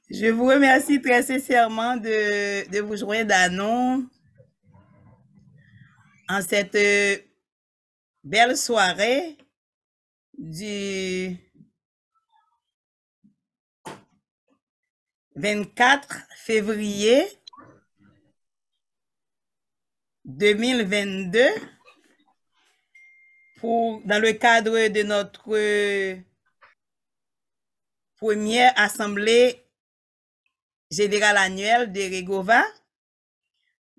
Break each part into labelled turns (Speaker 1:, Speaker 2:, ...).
Speaker 1: Je vous remercie très sincèrement de vous joindre à nous en cette belle soirée du 24 février 2022 dans le cadre de notre première assemblée générale annuelle de Regova.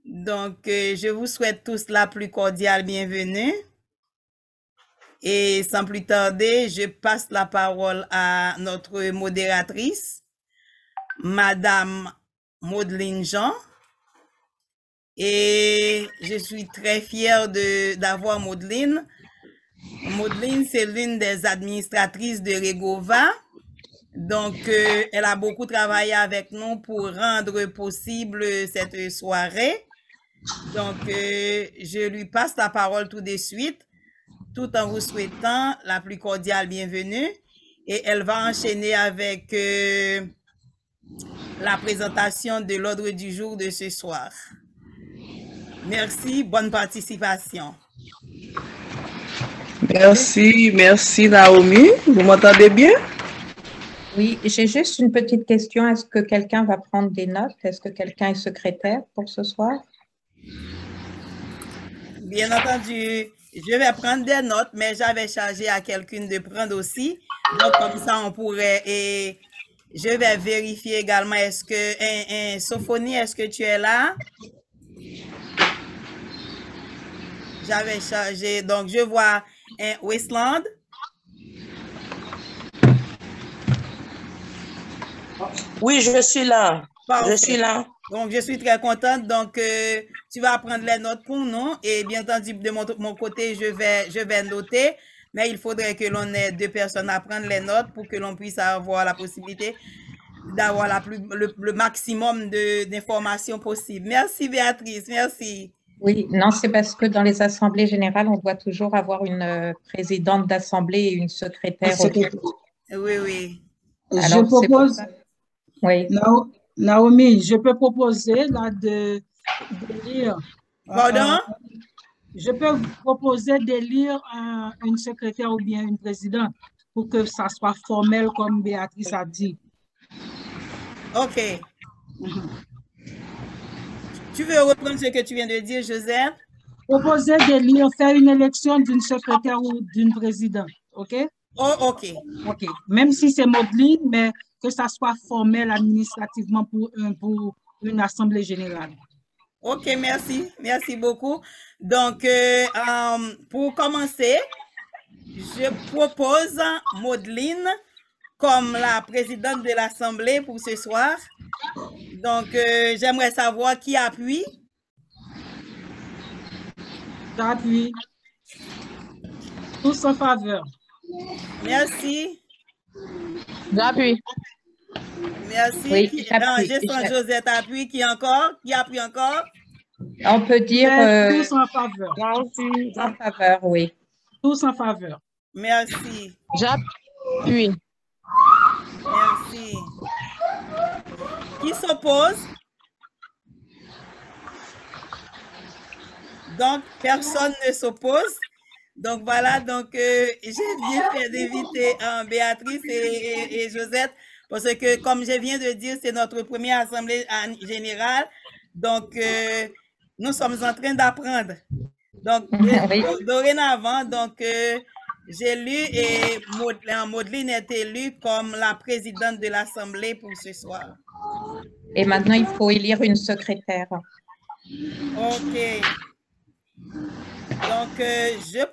Speaker 1: Donc, je vous souhaite tous la plus cordiale bienvenue. Et sans plus tarder, je passe la parole à notre modératrice, Madame Maudeline Jean. Et je suis très fière d'avoir Maudeline. Maudeline, c'est l'une des administratrices de Regova. Donc, elle a beaucoup travaillé avec nous pour rendre possible cette soirée. Donc, je lui passe la parole tout de suite, tout en vous souhaitant la plus cordiale bienvenue. Et elle va enchaîner avec la présentation de l'ordre du jour de ce soir. Merci, bonne participation.
Speaker 2: Merci Naomi. Vous m'entendez bien?
Speaker 3: Oui, j'ai juste une petite question. Est-ce que quelqu'un va prendre des notes? Est-ce que quelqu'un est secrétaire pour ce soir?
Speaker 1: Bien entendu, je vais prendre des notes, mais j'avais chargé à quelqu'une de prendre aussi. Donc, comme ça, on pourrait... Et je vais vérifier également, est-ce que... Sophonie, est-ce que tu es là? J'avais chargé, donc je vois un Westland.
Speaker 4: Oui, je suis là.
Speaker 1: Parfait.
Speaker 4: Je suis là.
Speaker 1: Donc, je suis très contente. Donc, tu vas prendre les notes pour nous. Et bien entendu, de mon côté, je vais noter. Mais il faudrait que l'on ait 2 personnes à prendre les notes pour que l'on puisse avoir la possibilité d'avoir le maximum d'informations possibles. Merci, Béatrice. Merci.
Speaker 3: Oui, non, c'est parce que dans les assemblées générales, on doit toujours avoir une présidente d'assemblée et une secrétaire.
Speaker 1: Oui, oui.
Speaker 3: Alors,
Speaker 5: je propose,
Speaker 3: oui.
Speaker 5: Naomi, je peux proposer là de lire.
Speaker 1: Pardon?
Speaker 5: Je peux proposer d'élire une secrétaire ou bien une présidente pour que ça soit formel comme Béatrice a dit.
Speaker 1: OK. Tu veux reprendre ce que tu viens de dire, Joseph?
Speaker 5: Proposer d'élire, faire une élection d'une secrétaire ou d'une présidente, OK?
Speaker 1: Oh, OK.
Speaker 5: OK. Même si c'est Maudeline, mais que ça soit formel administrativement pour une assemblée générale.
Speaker 1: OK, merci. Merci beaucoup. Donc, pour commencer, je propose Maudeline comme la présidente de l'Assemblée pour ce soir. Donc, j'aimerais savoir qui appuie.
Speaker 5: J'appuie. Tous en faveur.
Speaker 1: Merci.
Speaker 4: J'appuie.
Speaker 1: Merci.
Speaker 3: Oui,
Speaker 1: Josette appuie. Qui encore? Qui appuie encore?
Speaker 3: On peut dire
Speaker 5: tous en faveur.
Speaker 3: En faveur, oui.
Speaker 5: Tous en faveur.
Speaker 1: Merci.
Speaker 4: J'appuie.
Speaker 1: Merci. Qui s'oppose? Donc, personne ne s'oppose. Donc, voilà. Donc, j'ai bien fait d'inviter Béatrice et Josette parce que, comme je viens de dire, c'est notre première assemblée générale. Donc, nous sommes en train d'apprendre. Donc, dorénavant, donc, j'ai lu et Maudeline est élue comme la présidente de l'Assemblée pour ce soir.
Speaker 3: Et maintenant, il faut élire une secrétaire.
Speaker 1: OK. Donc, je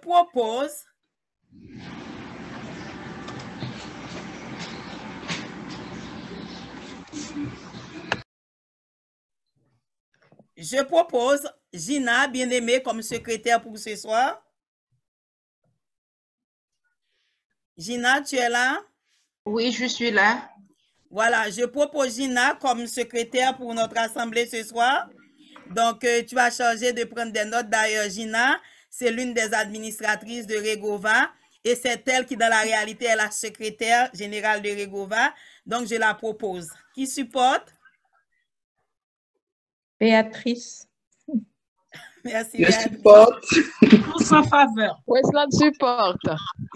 Speaker 1: propose Gina, bien-aimée, comme secrétaire pour ce soir. Gina, tu es là?
Speaker 4: Oui, je suis là.
Speaker 1: Voilà, je propose Gina comme secrétaire pour notre assemblée ce soir. Donc, tu vas charger de prendre des notes. D'ailleurs, Gina, c'est l'une des administratrices de Regova et c'est elle qui, dans la réalité, est la secrétaire générale de Regova. Donc, je la propose. Qui supporte?
Speaker 3: Béatrice.
Speaker 1: Merci,
Speaker 2: Je
Speaker 1: Béatrice.
Speaker 2: supporte.
Speaker 5: Tous en faveur.
Speaker 4: Westland supporte.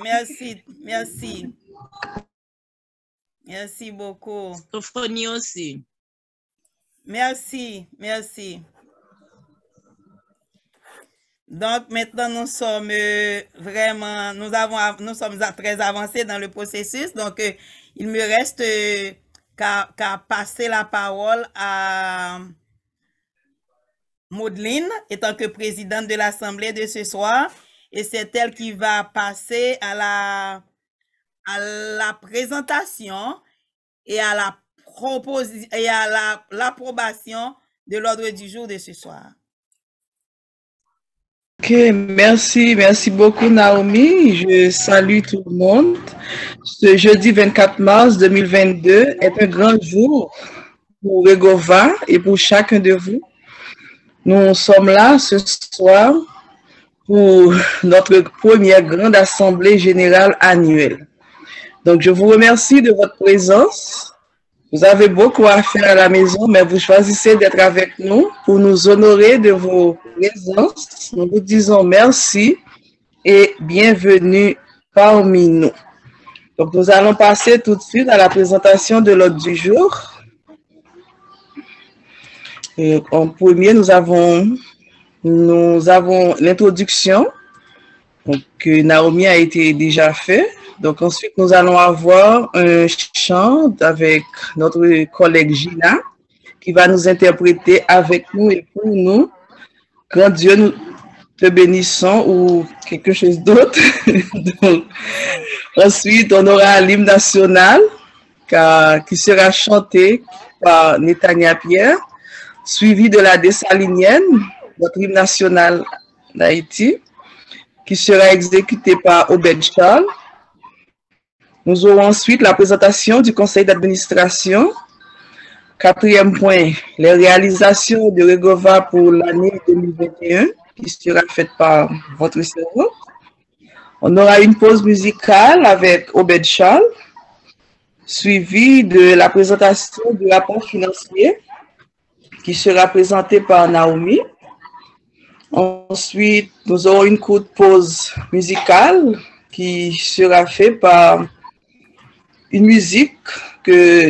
Speaker 1: Merci, merci. Merci beaucoup.
Speaker 4: Sophonie aussi.
Speaker 1: Merci, merci. Donc, maintenant, nous sommes vraiment, nous sommes très avancés dans le processus. Donc, il me reste qu'à passer la parole à Maudeline, étant que présidente de l'Assemblée de ce soir. Et c'est elle qui va passer à la présentation et à la proposition et à l'approbation de l'ordre du jour de ce soir.
Speaker 2: Ok, merci beaucoup Naomi. Je salue tout le monde. Ce jeudi 24 mars 2022 est un grand jour pour Regova et pour chacun de vous. Nous sommes là ce soir pour notre première grande assemblée générale annuelle. Donc, je vous remercie de votre présence. Vous avez beaucoup à faire à la maison, mais vous choisissez d'être avec nous pour nous honorer de vos présences. Nous vous disons merci et bienvenue parmi nous. Donc, nous allons passer tout de suite à la présentation de l'ordre du jour. Et en premier, nous avons l'introduction que Naomi a été déjà fait. Donc ensuite, nous allons avoir un chant avec notre collègue Gina qui va nous interpréter avec nous et pour nous. Grand Dieu, nous te bénissons ou quelque chose d'autre. Ensuite, on aura l'hymne national qui sera chanté par Netania Pierre, suivi de la Dessalinienne, notre hymne national d'Haïti, qui sera exécuté par Obed Charles. Nous aurons ensuite la présentation du conseil d'administration. Quatrième point, les réalisations de Regova pour l'année 2021, qui sera faite par votre cerveau. On aura une pause musicale avec Obed Charles, suivie de la présentation du rapport financier, qui sera présenté par Naomi. Ensuite, nous aurons une courte pause musicale qui sera faite par une musique que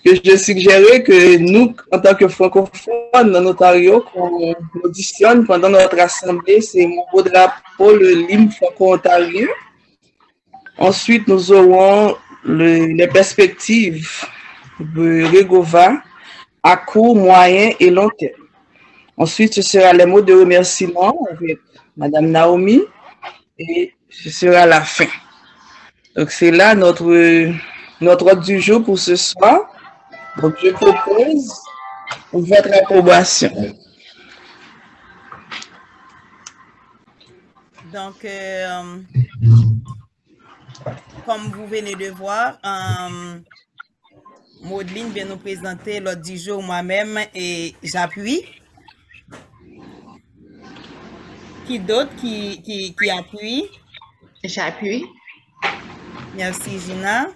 Speaker 2: je suggérais que nous, en tant que francophones en Ontario, qu'on auditionne pendant notre assemblée, c'est Mon beau drapeau, le hymne franco-ontarien. Ensuite, nous aurons les perspectives de Regova à court, moyen et long terme. Ensuite, ce sera les mots de remerciement avec Madame Naomi et ce sera la fin. Donc, c'est là notre ordre du jour pour ce soir. Donc, je propose votre approbation.
Speaker 1: Donc, comme vous venez de voir, Maudeline vient nous présenter l'ordre du jour moi-même et j'appuie. Qui d'autre qui appuie?
Speaker 4: J'appuie.
Speaker 1: Merci, Gina.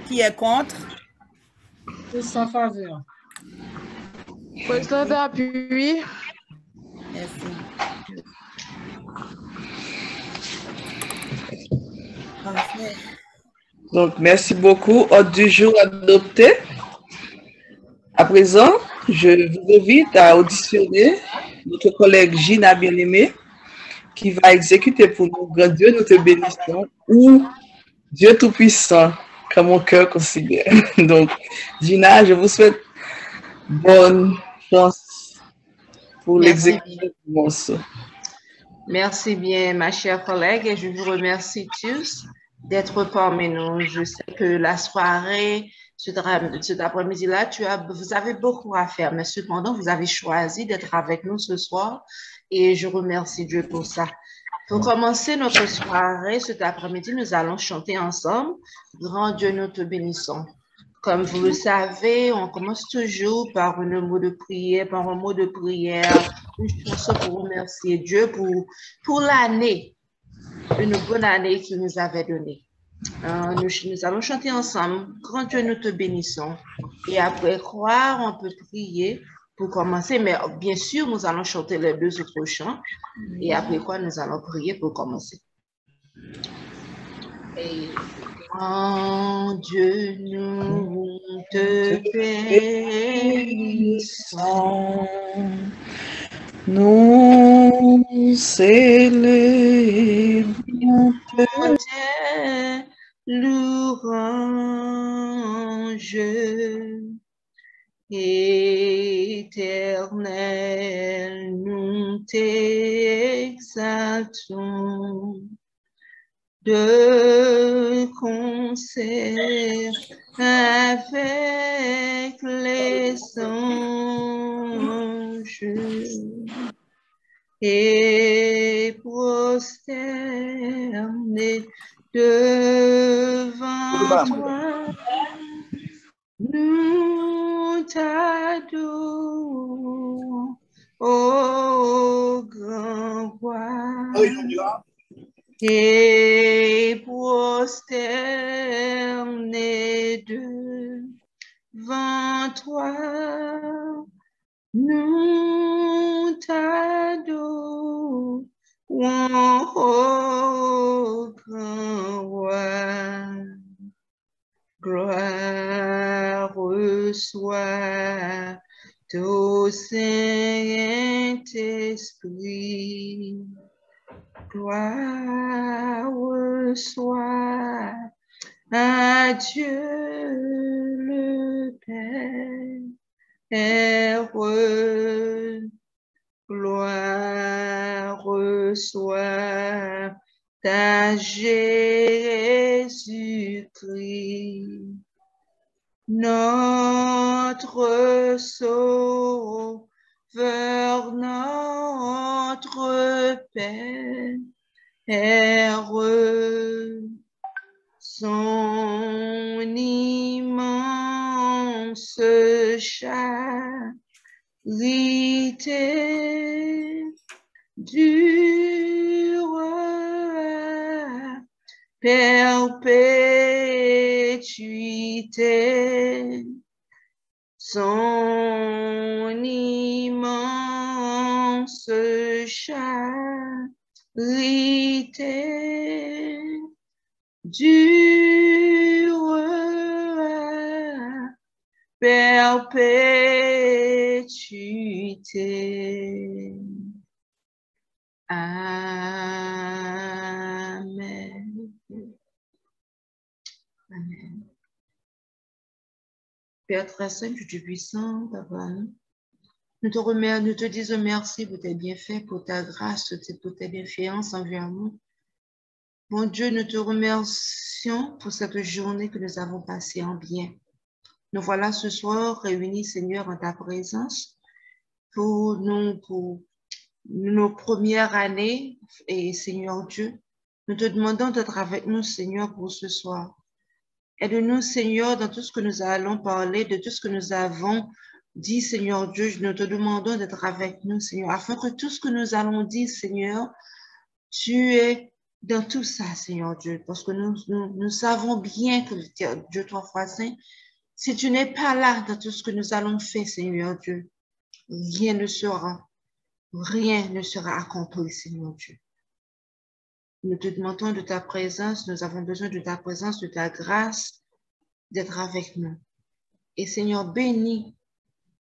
Speaker 1: Qui est contre?
Speaker 5: Tous en faveur.
Speaker 4: Westland appuie.
Speaker 1: Merci. Parfait.
Speaker 2: Donc, merci beaucoup. Ordre du jour adopté. À présent, je vous invite à auditionner notre collègue Gina Bien-Aimée qui va exécuter pour nous. Grand Dieu, nous te bénissons, ou Dieu Tout-Puissant, comme mon cœur considère. Donc, Gina, je vous souhaite bonne chance pour l'exécution du morceau.
Speaker 4: Merci bien, ma chère collègue, et je vous remercie tous d'être parmi nous. Je sais que la soirée, cet après-midi-là, vous avez beaucoup à faire, mais cependant, vous avez choisi d'être avec nous ce soir et je remercie Dieu pour ça. Pour commencer notre soirée, cet après-midi, nous allons chanter ensemble. Grand Dieu, nous te bénissons. Comme vous le savez, on commence toujours par un mot de prière, une chanson pour remercier Dieu pour l'année, une bonne année qu'il nous avait donnée. Nous allons chanter ensemble. Grand Dieu, nous te bénissons. Et après croire, on peut prier pour commencer. Mais bien sûr, nous allons chanter les deux autres chants. Et après quoi, nous allons prier pour commencer. Et grand Dieu, nous te bénissons.
Speaker 2: Nous célébrons
Speaker 4: tes louanges, Éternel, nous t'exaltons de concert avec les anges et prosternés devant toi, nous t'adorons, ô grand roi. Et prosternés devant toi, nous t'adorons, ô grand roi. Gloire soit au Saint-Esprit. Gloire soit à Dieu le Père. Gloire soit à Jésus-Christ, notre Sauveur, notre Père. Son immense charité durera perpétuité. Son immense charité durera perpétuité. Amen. Amen. Père très saint, Dieu puissant, Papa, nous te disons merci pour tes bienfaits, pour ta grâce, pour tes bienfaits envers nous. Mon Dieu, nous te remercions pour cette journée que nous avons passée en bien. Nous voilà ce soir réunis, Seigneur, en ta présence pour nos premières années. Et Seigneur Dieu, nous te demandons d'être avec nous, Seigneur, pour ce soir. Aide-nous, Seigneur, dans tout ce que nous allons parler, de tout ce que nous avons dit, Seigneur Dieu. Nous te demandons d'être avec nous, Seigneur, afin que tout ce que nous allons dire, Seigneur, tu es dans tout ça, Seigneur Dieu, parce que nous savons bien que Dieu, toi, foi saint, si tu n'es pas là dans tout ce que nous allons faire, Seigneur Dieu, rien ne sera accompli, Seigneur Dieu. Nous te demandons de ta présence, nous avons besoin de ta présence, de ta grâce, d'être avec nous. Et Seigneur, bénis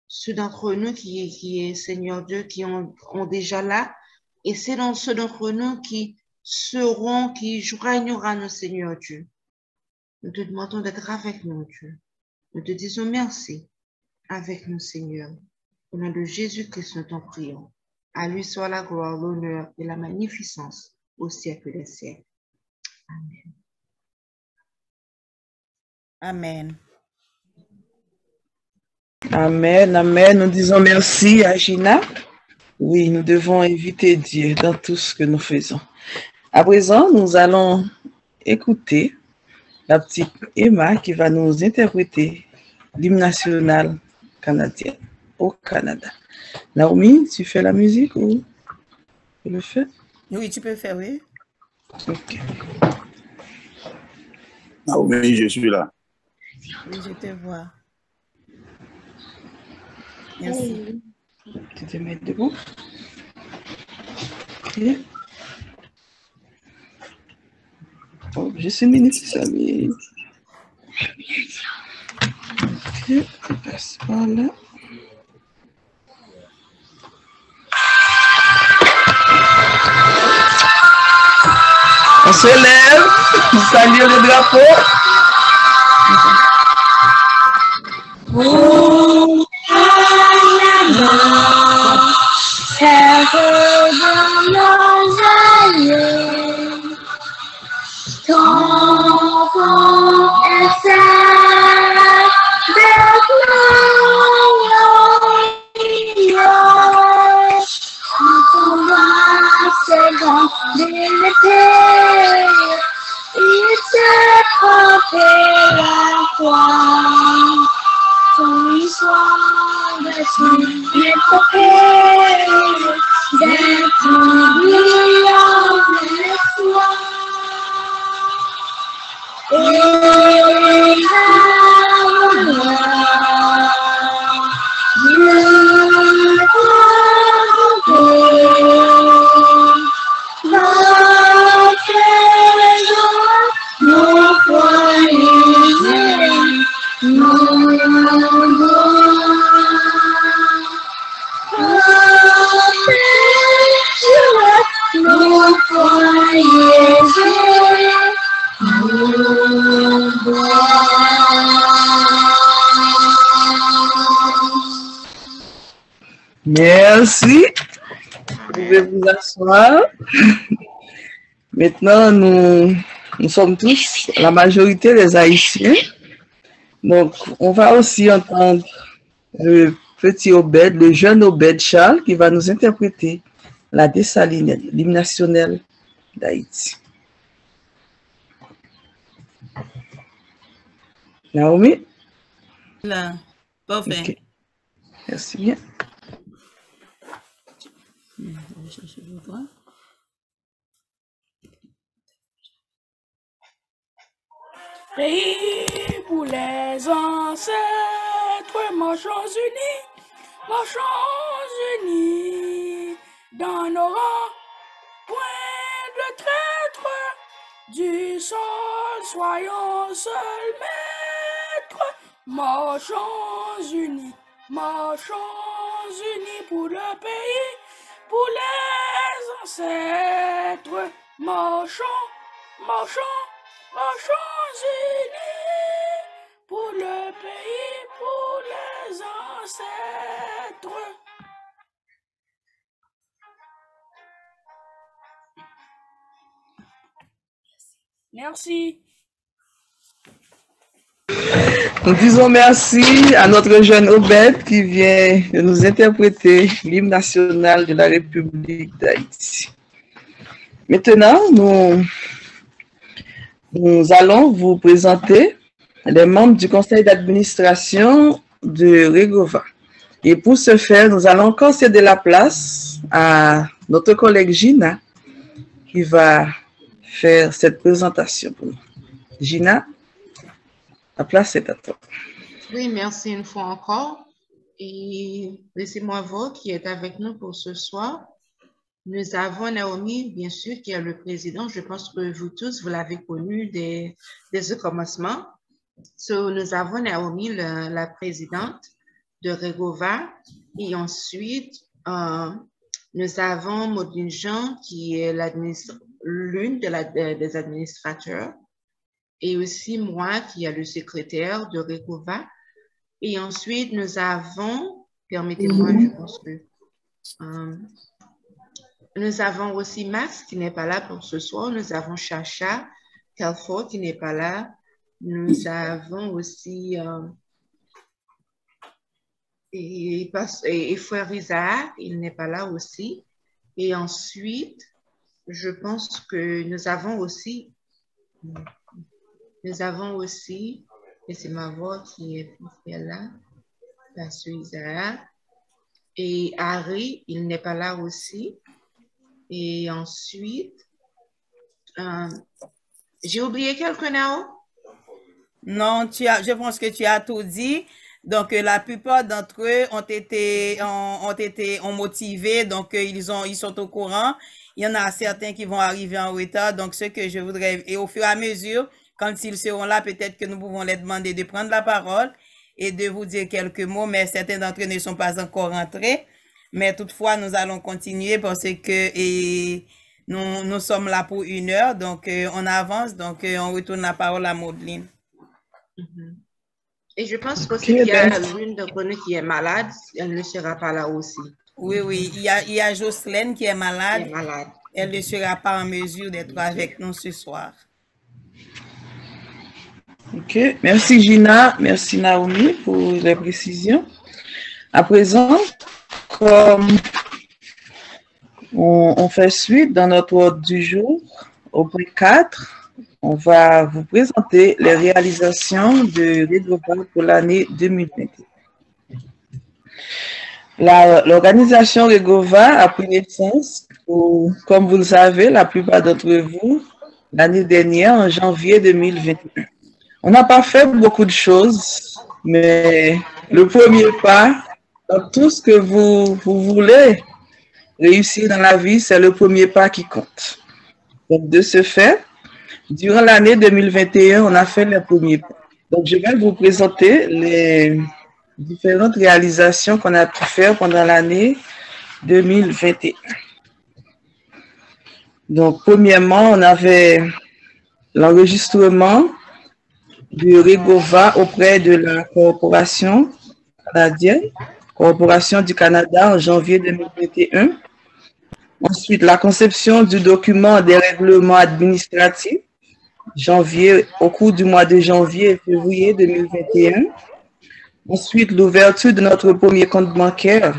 Speaker 4: ceux d'entre nous qui est, Seigneur Dieu, qui ont déjà là, et c'est dans ceux d'entre nous qui joignera nous, Seigneur Dieu. Nous te demandons d'être avec nous, Dieu. Nous te disons merci avec nous, Seigneur. Au nom de Jésus-Christ, nous t'en prions. À lui soit la gloire, l'honneur et la magnificence au siècle des siècles. Amen.
Speaker 1: Amen.
Speaker 2: Amen, amen. Nous disons merci à Gina. Oui, nous devons inviter Dieu dans tout ce que nous faisons. À présent, nous allons écouter la petite Emma qui va nous interpréter l'hymne national canadien au Canada. Naomi, tu fais la musique ou tu le fais?
Speaker 1: Oui, tu peux faire, oui.
Speaker 2: Ok.
Speaker 6: Naomi, je suis là.
Speaker 1: Oui, je te vois. Merci.
Speaker 2: Tu te mets debout. Ok. Oh, juste une minute, ça mais... Ok, on passe par là. On se lève, on salue le drapeau.
Speaker 7: Oh, Canada, terre de nos aïeux, ton vent est fait glorieux, en combat c'est grand de l'épée, il te frappait la croix. Ton histoire battu l'épopée d'être brillant de l'espoir. Et la Dieu t'a nos foyers,
Speaker 2: Merci. Vous pouvez vous asseoir. Maintenant, nous sommes tous, la majorité des Haïtiens. Donc, on va aussi entendre le petit Obed, le jeune Obed Charles, qui va nous interpréter la Dessalines, l'hymne national d'Haïti. Naomi?
Speaker 1: Là, parfait.
Speaker 2: Okay. Merci bien.
Speaker 1: Je vais chercher le droit.
Speaker 8: Pays pour les ancêtres, marchons unis, dans nos rangs, point de traître, du sol, soyons seuls maîtres, marchons unis pour le pays, pour les ancêtres, marchons unis pour le pays, pour les ancêtres. Merci.
Speaker 2: Nous disons merci à notre jeune Obed qui vient de nous interpréter l'hymne national de la République d'Haïti. Maintenant, nous allons vous présenter les membres du conseil d'administration de Regova. Et pour ce faire, nous allons encore céder la place à notre collègue Gina qui va faire cette présentation pour nous. Gina, la place est à toi.
Speaker 4: Oui, merci une fois encore. Et laissez-moi voir qui est avec nous pour ce soir. Nous avons Naomi, bien sûr, qui est le président. Je pense que vous tous, vous l'avez connu dès ce commencement. Nous avons Naomi, la présidente de Regova. Et ensuite, nous avons Maudine Jean, qui est l'une des administrateurs. Et aussi moi, qui est le secrétaire de Regova. Et ensuite, nous avons, permettez-moi, je pense que... nous avons aussi Max qui n'est pas là pour ce soir. Nous avons Chacha Telfort qui n'est pas là. Nous avons aussi et frère Isaac, il n'est pas là aussi. Et ensuite, je pense que nous avons aussi Nous avons aussi, laissez-moi voir qui est là, Pasteur Isaac. Et Harry, il n'est pas là aussi. Et ensuite, j'ai oublié quelqu'un là-haut?
Speaker 1: Non, je pense que tu as tout dit. Donc, la plupart d'entre eux ont motivé. Donc, ils sont au courant. Il y en a certains qui vont arriver en retard. Donc, ce que je voudrais, et au fur et à mesure, quand ils seront là, peut-être que nous pouvons les demander de prendre la parole et de vous dire quelques mots, mais certains d'entre eux ne sont pas encore rentrés. Mais toutefois, nous allons continuer parce que nous sommes là pour 1 heure. Donc, on avance. Donc, on retourne la parole à Maudeline.
Speaker 4: Et je pense aussi qu'il y a l'une d'entre nous qui est malade. Elle ne sera pas là aussi.
Speaker 1: Oui. Il y a Jocelyne qui est malade. Elle ne sera pas en mesure d'être avec nous ce soir.
Speaker 2: Ok. Merci Gina. Merci Naomi pour les précisions. À présent, comme on fait suite dans notre ordre du jour, au point 4, on va vous présenter les réalisations de Regova pour l'année 2021. L'organisation Regova a pris naissance, comme vous le savez, la plupart d'entre vous, l'année dernière, en janvier 2021. On n'a pas fait beaucoup de choses, mais le premier pas, dans tout ce que vous voulez réussir dans la vie, c'est le premier pas qui compte. Donc, de ce fait, durant l'année 2021, on a fait les premiers pas. Donc, je vais vous présenter les différentes réalisations qu'on a pu faire pendant l'année 2021. Donc, premièrement, on avait l'enregistrement de Regova auprès de la corporation canadienne, Corporation du Canada en janvier 2021. Ensuite, la conception du document des règlements administratifs, au cours du mois de janvier et février 2021. Ensuite, l'ouverture de notre premier compte bancaire,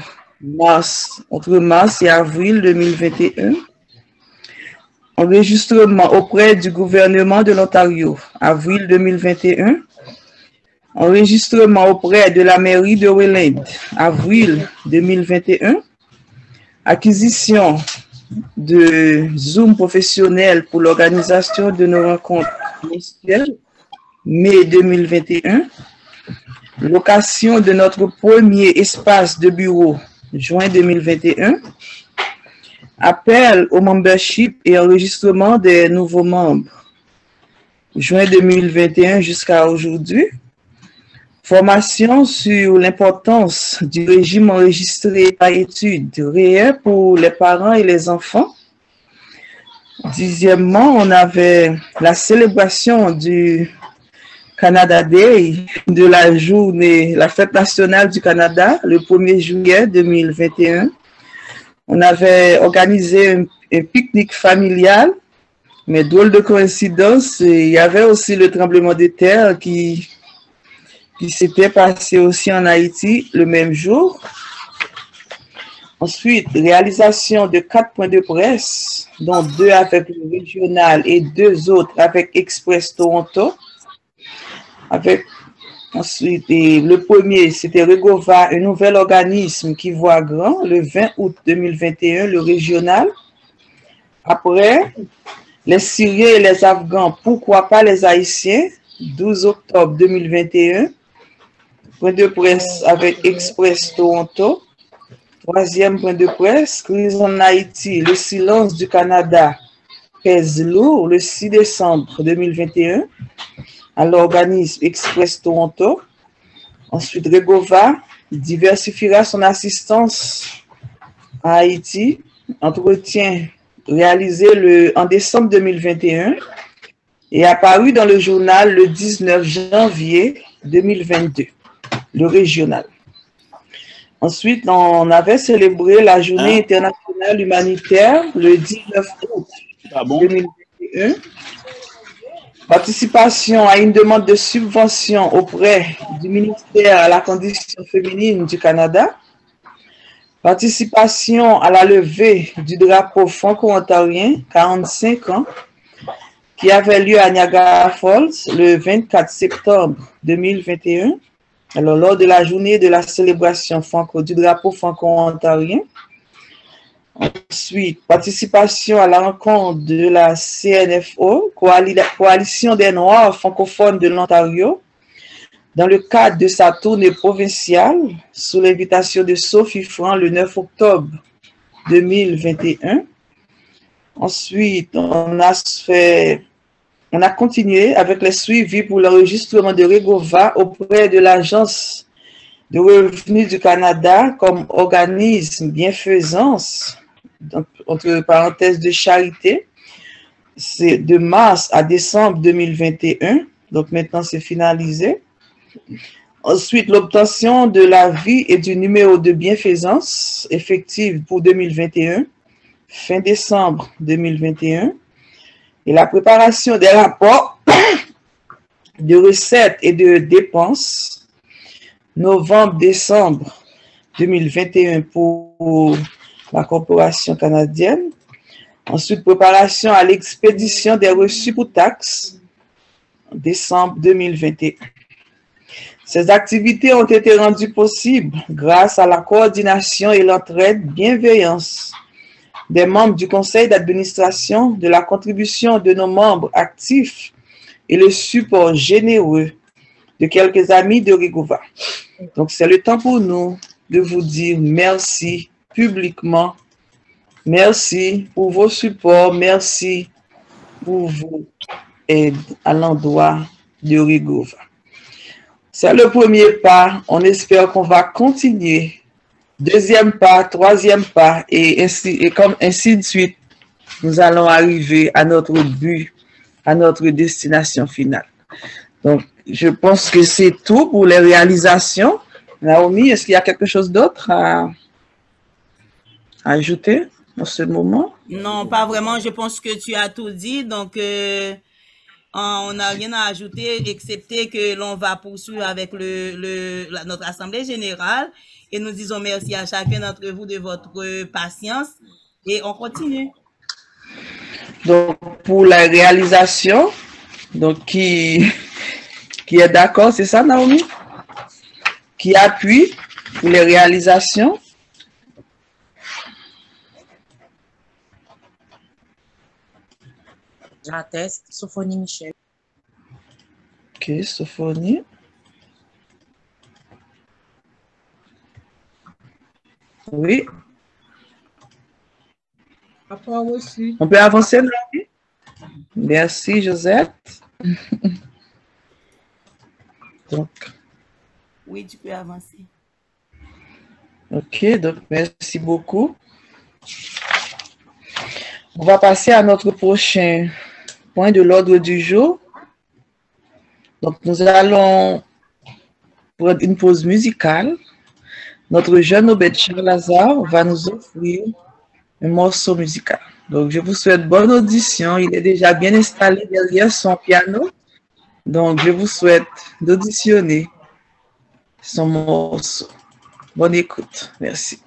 Speaker 2: entre mars et avril 2021. Enregistrement auprès du gouvernement de l'Ontario, avril 2021. Enregistrement auprès de la mairie de Welland, avril 2021. Acquisition de Zoom professionnel pour l'organisation de nos rencontres mensuelles, mai 2021. Location de notre premier espace de bureau, juin 2021. Appel au membership et enregistrement des nouveaux membres, juin 2021 jusqu'à aujourd'hui. Formation sur l'importance du régime enregistré par études réelles pour les parents et les enfants. 10e, on avait la célébration du Canada Day, de la journée, la fête nationale du Canada, le 1er juillet 2021. On avait organisé un pique-nique familial, mais drôle de coïncidence, il y avait aussi le tremblement de terre qui s'était passé aussi en Haïti le même jour. Ensuite, réalisation de 4 points de presse, dont 2 avec le régional et 2 autres avec Express Toronto. Ensuite, le premier, c'était Regova, un nouvel organisme qui voit grand, le 20 août 2021, le régional. Après, les Syriens et les Afghans, pourquoi pas les Haïtiens, 12 octobre 2021. Point de presse avec Express Toronto. 3e point de presse, crise en Haïti, le silence du Canada pèse lourd, le 6 décembre 2021. À l'organisme Express Toronto. Ensuite, Regova diversifiera son assistance à Haïti. Entretien réalisé en décembre 2021 et apparu dans le journal le 19 janvier 2022, le régional. Ensuite, on avait célébré la journée internationale humanitaire le 19 août 2021. Participation à une demande de subvention auprès du ministère à la condition féminine du Canada. Participation à la levée du drapeau franco-ontarien, 45 ans. qui avait lieu à Niagara Falls le 24 septembre 2021, alors lors de la journée de la célébration du drapeau franco-ontarien. Ensuite, participation à la rencontre de la CNFO, Coalition des Noirs francophones de l'Ontario, dans le cadre de sa tournée provinciale, sous l'invitation de Sophie Franc le 9 octobre 2021. Ensuite, on a continué avec les suivis pour l'enregistrement de Regova auprès de l'Agence de revenus du Canada comme organisme bienfaisance, entre parenthèses de charité. C'est de mars à décembre 2021. Donc maintenant, c'est finalisé. Ensuite, l'obtention de l'avis et du numéro de bienfaisance effective pour 2021, fin décembre 2021. Et la préparation des rapports de recettes et de dépenses, novembre-décembre 2021 pour la corporation canadienne. Ensuite, préparation à l'expédition des reçus pour taxes, décembre 2021. Ces activités ont été rendues possibles grâce à la coordination et l'entraide bienveillance des membres du conseil d'administration, de la contribution de nos membres actifs et le support généreux de quelques amis de Regova. Donc, c'est le temps pour nous de vous dire merci publiquement. Merci pour vos supports. Merci pour vos aides à l'endroit de Regova. C'est le premier pas. On espère qu'on va continuer. Deuxième pas, troisième pas, et ainsi de suite. Nous allons arriver à notre but, à notre destination finale. Donc, je pense que c'est tout pour les réalisations. Naomi, est-ce qu'il y a quelque chose d'autre à ajouter dans ce moment?
Speaker 1: Non, pas vraiment. Je pense que tu as tout dit. Donc, on n'a rien à ajouter, excepté que l'on va poursuivre avec notre Assemblée générale. Et nous disons merci à chacun d'entre vous de votre patience. Et on continue.
Speaker 2: Donc, pour la réalisation, donc qui est d'accord, c'est ça, Naomi? Qui appuie pour les réalisations?
Speaker 9: J'atteste, Sophonie Michel.
Speaker 2: Ok, Sophonie. Oui.
Speaker 5: Rapport aussi.
Speaker 2: On peut avancer, Naomi? Merci, Josette. Donc.
Speaker 1: Oui, tu peux avancer.
Speaker 2: Ok, donc merci beaucoup. On va passer à notre prochain point de l'ordre du jour. Donc, nous allons prendre une pause musicale. Notre jeune Obed Charles-Lazare va nous offrir un morceau musical. Donc, je vous souhaite bonne audition. Il est déjà bien installé derrière son piano. Donc, je vous souhaite d'auditionner son morceau. Bonne écoute. Merci.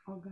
Speaker 1: Okay.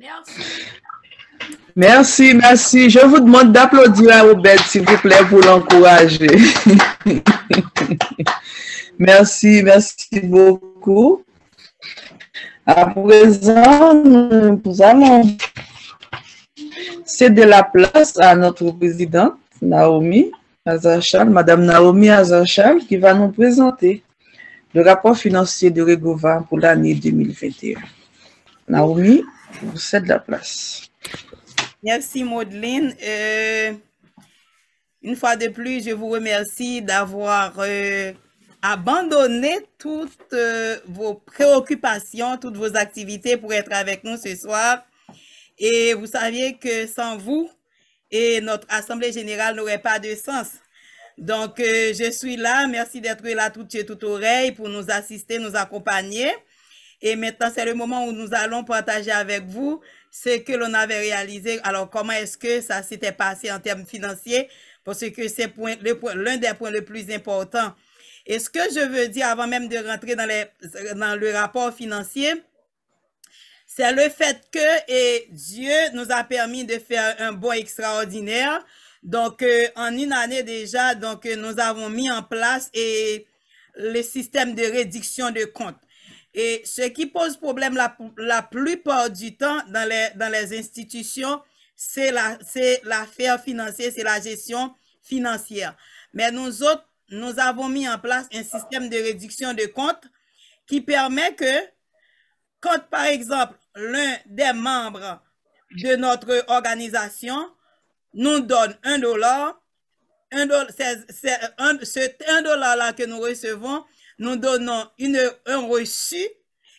Speaker 8: Merci.
Speaker 2: Merci, merci. Je vous demande d'applaudir à Robert, s'il vous plaît, pour l'encourager. Merci, merci beaucoup. À présent, nous allons céder la place à notre présidente, Naomi Azachal, Madame Naomi Azachal, qui va nous présenter le rapport financier de Regova pour l'année 2021. Naomi, vous cède la place.
Speaker 1: Merci, Maudeline. Une fois de plus, je vous remercie d'avoir abandonné toutes vos préoccupations, toutes vos activités pour être avec nous ce soir. Et vous saviez que sans vous, et notre Assemblée générale n'aurait pas de sens. Donc, je suis là. Merci d'être là toutes et toutes oreilles pour nous assister, nous accompagner. Et maintenant, c'est le moment où nous allons partager avec vous ce que l'on avait réalisé. Alors, comment est-ce que ça s'était passé en termes financiers? Parce que c'est l'un des points les plus importants. Et ce que je veux dire avant même de rentrer dans le rapport financier, c'est le fait que Dieu nous a permis de faire un bond extraordinaire. Donc, en une année déjà, donc, nous avons mis en place le système de réduction de comptes. Et ce qui pose problème la plupart du temps dans les institutions, c'est l'affaire financière, c'est la gestion financière. Mais nous autres, nous avons mis en place un système de réduction de comptes qui permet que quand, par exemple, l'un des membres de notre organisation nous donne $1, c'est $1 là que nous recevons, nous donnons un reçu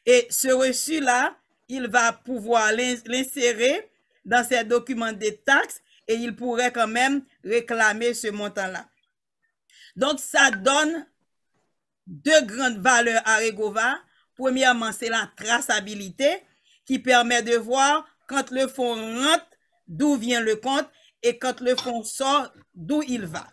Speaker 1: et ce reçu-là, il va pouvoir l'insérer dans ses documents de taxes et il pourrait quand même réclamer ce montant-là. Donc, ça donne deux grandes valeurs à Regova. Premièrement, c'est la traçabilité qui permet de voir quand le fonds rentre, d'où vient le compte et quand le fonds sort, d'où il va.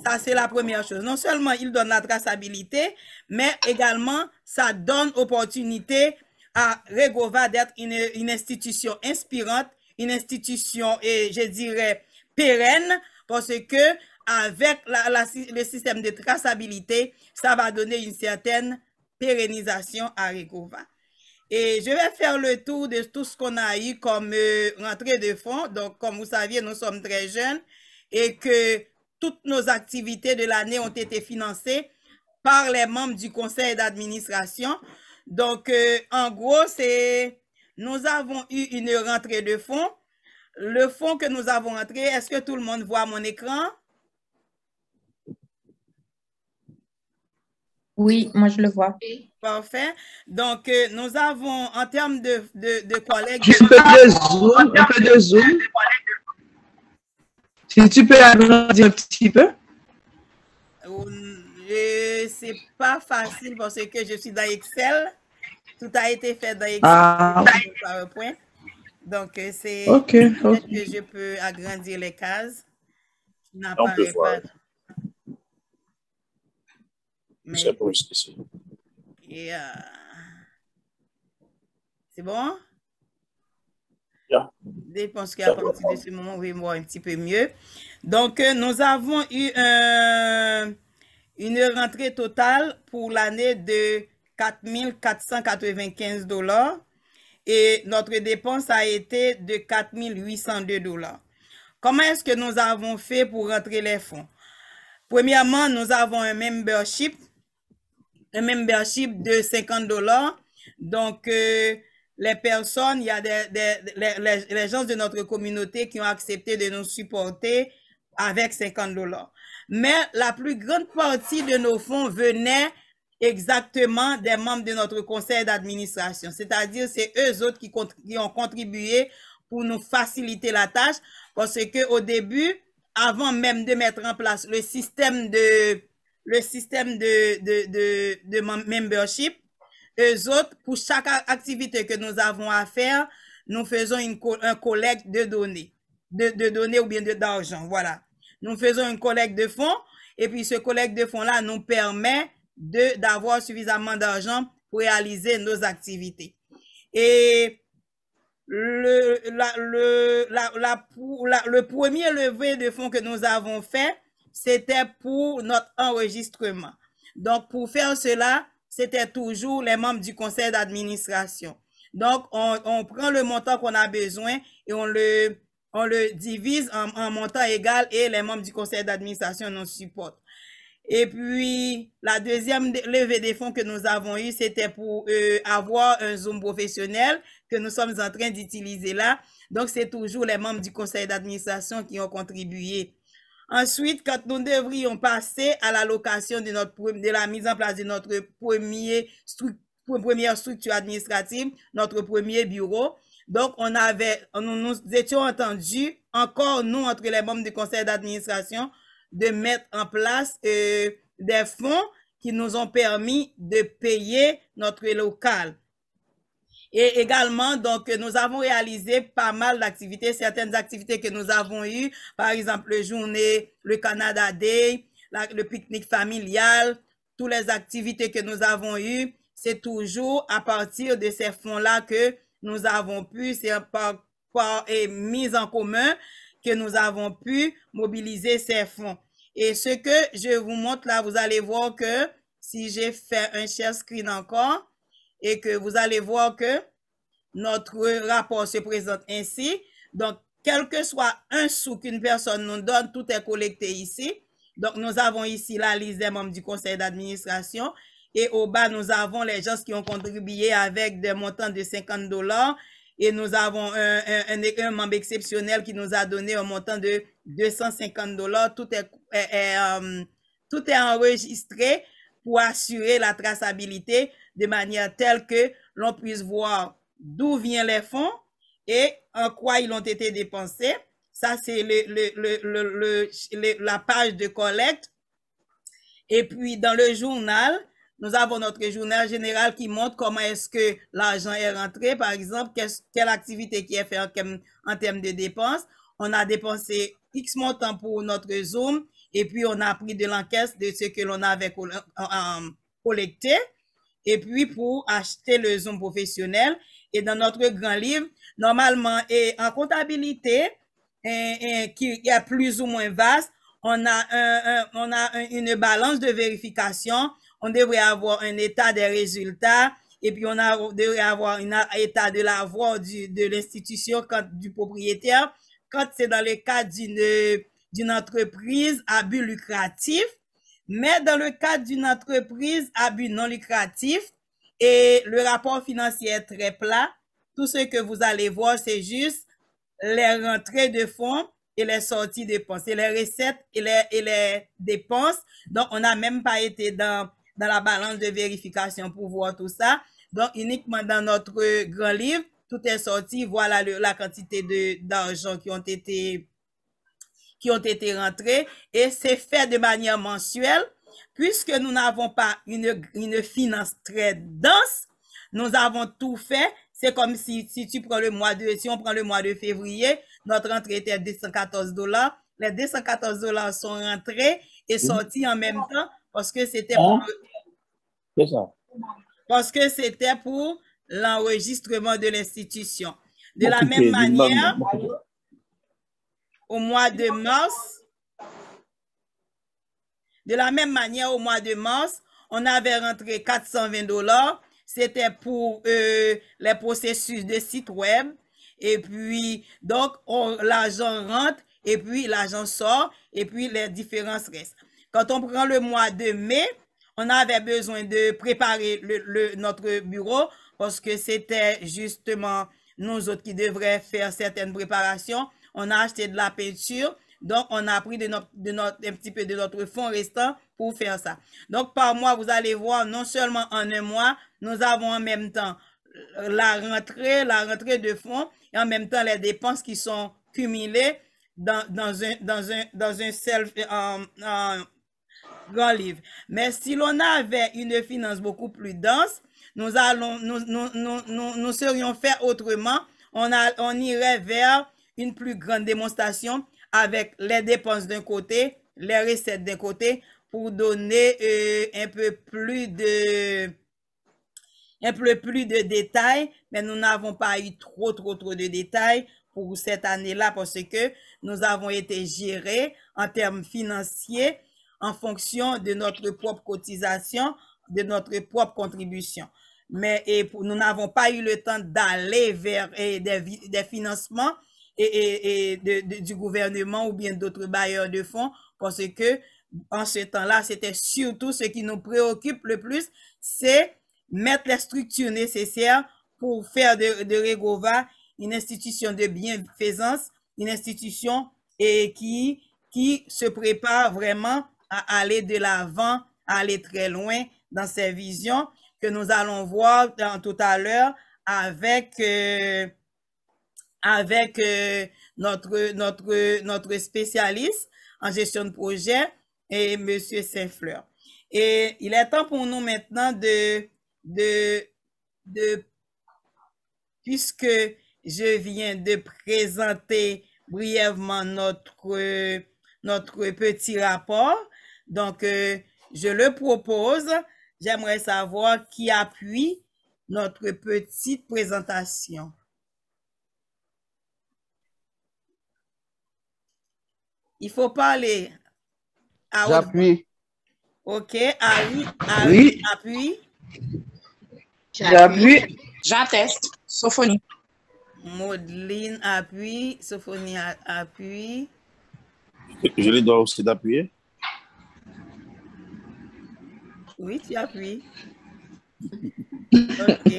Speaker 1: Ça, c'est la première chose. Non seulement il donne la traçabilité, mais également, ça donne opportunité à Regova d'être une institution inspirante, une institution, et je dirais, pérenne, parce que avec le système de traçabilité, ça va donner une certaine pérennisation à Regova. Et je vais faire le tour de tout ce qu'on a eu comme rentrée de fonds. Donc, comme vous saviez, nous sommes très jeunes et que toutes nos activités de l'année ont été financées par les membres du conseil d'administration. Donc, en gros, nous avons eu une rentrée de fonds. Le fonds que nous avons rentré, est-ce que tout le monde voit mon écran?
Speaker 3: Oui, moi je le vois.
Speaker 1: Parfait. Donc, nous avons, en termes de collègues...
Speaker 2: Un peu de zoom. Si tu peux agrandir un petit peu.
Speaker 1: C'est pas facile parce que je suis dans Excel. Tout a été fait dans Excel. PowerPoint. Donc, c'est peut-être que je peux agrandir les cases.
Speaker 6: On peut voir. C'est pour ici.
Speaker 1: C'est bon?
Speaker 6: Yeah.
Speaker 1: Je pense qu'à partir de ce moment, on va voir un petit peu mieux. Donc, nous avons eu une rentrée totale pour l'année de $4 495 et notre dépense a été de $4 802. Comment est-ce que nous avons fait pour rentrer les fonds? Premièrement, nous avons un membership de $50. Donc, les personnes, il y a les gens de notre communauté qui ont accepté de nous supporter avec $50. Mais la plus grande partie de nos fonds venait exactement des membres de notre conseil d'administration. C'est-à-dire, c'est eux autres qui ont contribué pour nous faciliter la tâche parce qu'au début, avant même de mettre en place le système de membership, eux autres, pour chaque activité que nous avons à faire, nous faisons un collecte de données, de données ou bien d'argent. Voilà. Nous faisons une collecte de fonds et puis ce collecte de fonds-là nous permet d'avoir suffisamment d'argent pour réaliser nos activités. Et le premier levé de fonds que nous avons fait, c'était pour notre enregistrement. Donc, pour faire cela, c'était toujours les membres du conseil d'administration. Donc, on prend le montant qu'on a besoin et on le divise en montant égal et les membres du conseil d'administration nous supportent. Et puis, la deuxième levée des fonds que nous avons eue, c'était pour avoir un Zoom professionnel que nous sommes en train d'utiliser là. Donc, c'est toujours les membres du conseil d'administration qui ont contribué. Ensuite, quand nous devrions passer à l'allocation de la mise en place de notre première structure administrative, notre premier bureau, donc nous étions entendus, encore nous, entre les membres du conseil d'administration, de mettre en place des fonds qui nous ont permis de payer notre local. Et également, donc, nous avons réalisé pas mal d'activités, certaines activités que nous avons eues, par exemple, le Canada Day, le pique-nique familial, toutes les activités que nous avons eues, c'est toujours à partir de ces fonds-là que nous avons pu, c'est par mise en commun que nous avons pu mobiliser ces fonds. Et ce que je vous montre là, vous allez voir que si j'ai fait un share screen encore et que vous allez voir que notre rapport se présente ainsi. Donc, quel que soit un sou qu'une personne nous donne, tout est collecté ici. Donc, nous avons ici la liste des membres du conseil d'administration. Et au bas, nous avons les gens qui ont contribué avec des montants de $50. Et nous avons un membre exceptionnel qui nous a donné un montant de $250. Tout est enregistré pour assurer la traçabilité de manière telle que l'on puisse voir d'où viennent les fonds et en quoi ils ont été dépensés. Ça, c'est la page de collecte. Et puis, dans le journal, nous avons notre journal général qui montre comment est-ce que l'argent est rentré. Par exemple, quelle activité qui est faite en termes de dépenses. On a dépensé X montant pour notre Zoom et puis on a pris de l'encaisse de ce que l'on avait collecté et puis pour acheter le Zoom professionnel. Et dans notre grand livre, normalement, et en comptabilité, qui est plus ou moins vaste, on a une balance de vérification. On devrait avoir un état des résultats et puis devrait avoir un état de l'avoir de l'institution du propriétaire quand c'est dans le cadre d'une entreprise à but lucratif. Mais dans le cadre d'une entreprise à but non lucratif, et le rapport financier est très plat, tout ce que vous allez voir, c'est juste les rentrées de fonds et les sorties de dépenses, et les recettes et les dépenses. Donc, on n'a même pas été dans la balance de vérification pour voir tout ça. Donc, uniquement dans notre grand livre, tout est sorti. Voilà la quantité d'argent qui ont été rentrés. Et c'est fait de manière mensuelle. Puisque nous n'avons pas une finance très dense, nous avons tout fait. C'est comme si on prend le mois de février, notre rentrée était $214. Les $214 sont rentrés et sortis en même temps parce que c'était pour l'enregistrement de l'institution. De la même manière, au mois de mars, on avait rentré $420. C'était pour les processus de site web. Et puis, donc, l'argent rentre et puis l'argent sort et puis les différences restent. Quand on prend le mois de mai, on avait besoin de préparer notre bureau parce que c'était justement nous autres qui devraient faire certaines préparations. On a acheté de la peinture. Donc, on a pris un petit peu de notre fonds restant pour faire ça. Donc, par mois, vous allez voir, non seulement en un mois, nous avons en même temps la rentrée de fonds et en même temps les dépenses qui sont cumulées dans un seul grand livre. Mais si l'on avait une finance beaucoup plus dense, nous serions fait autrement. On irait vers une plus grande démonstration avec les dépenses d'un côté, les recettes d'un côté, pour donner un peu plus un peu plus de détails, mais nous n'avons pas eu trop de détails pour cette année-là parce que nous avons été gérés en termes financiers en fonction de notre propre cotisation, de notre propre contribution. Mais nous n'avons pas eu le temps d'aller vers des financements du gouvernement ou bien d'autres bailleurs de fonds parce que en ce temps-là, c'était surtout ce qui nous préoccupe le plus, c'est mettre les structures nécessaires pour faire de Regova une institution de bienfaisance, une institution qui se prépare vraiment à aller de l'avant, à aller très loin dans ses visions que nous allons voir tout à l'heure avec notre spécialiste en gestion de projet, et M. Saint-Fleur. Et il est temps pour nous maintenant puisque je viens de présenter brièvement notre petit rapport, donc je le propose. J'aimerais savoir qui appuie notre petite présentation. Il faut parler.
Speaker 10: J'appuie.
Speaker 1: OK. Harry,
Speaker 2: Oui.
Speaker 1: appuie.
Speaker 2: J'appuie.
Speaker 9: J'atteste. Sophonie.
Speaker 1: Maudline appuie. Sophonie appuie.
Speaker 6: Je lui dois aussi d'appuyer.
Speaker 1: Oui, tu appuies. OK.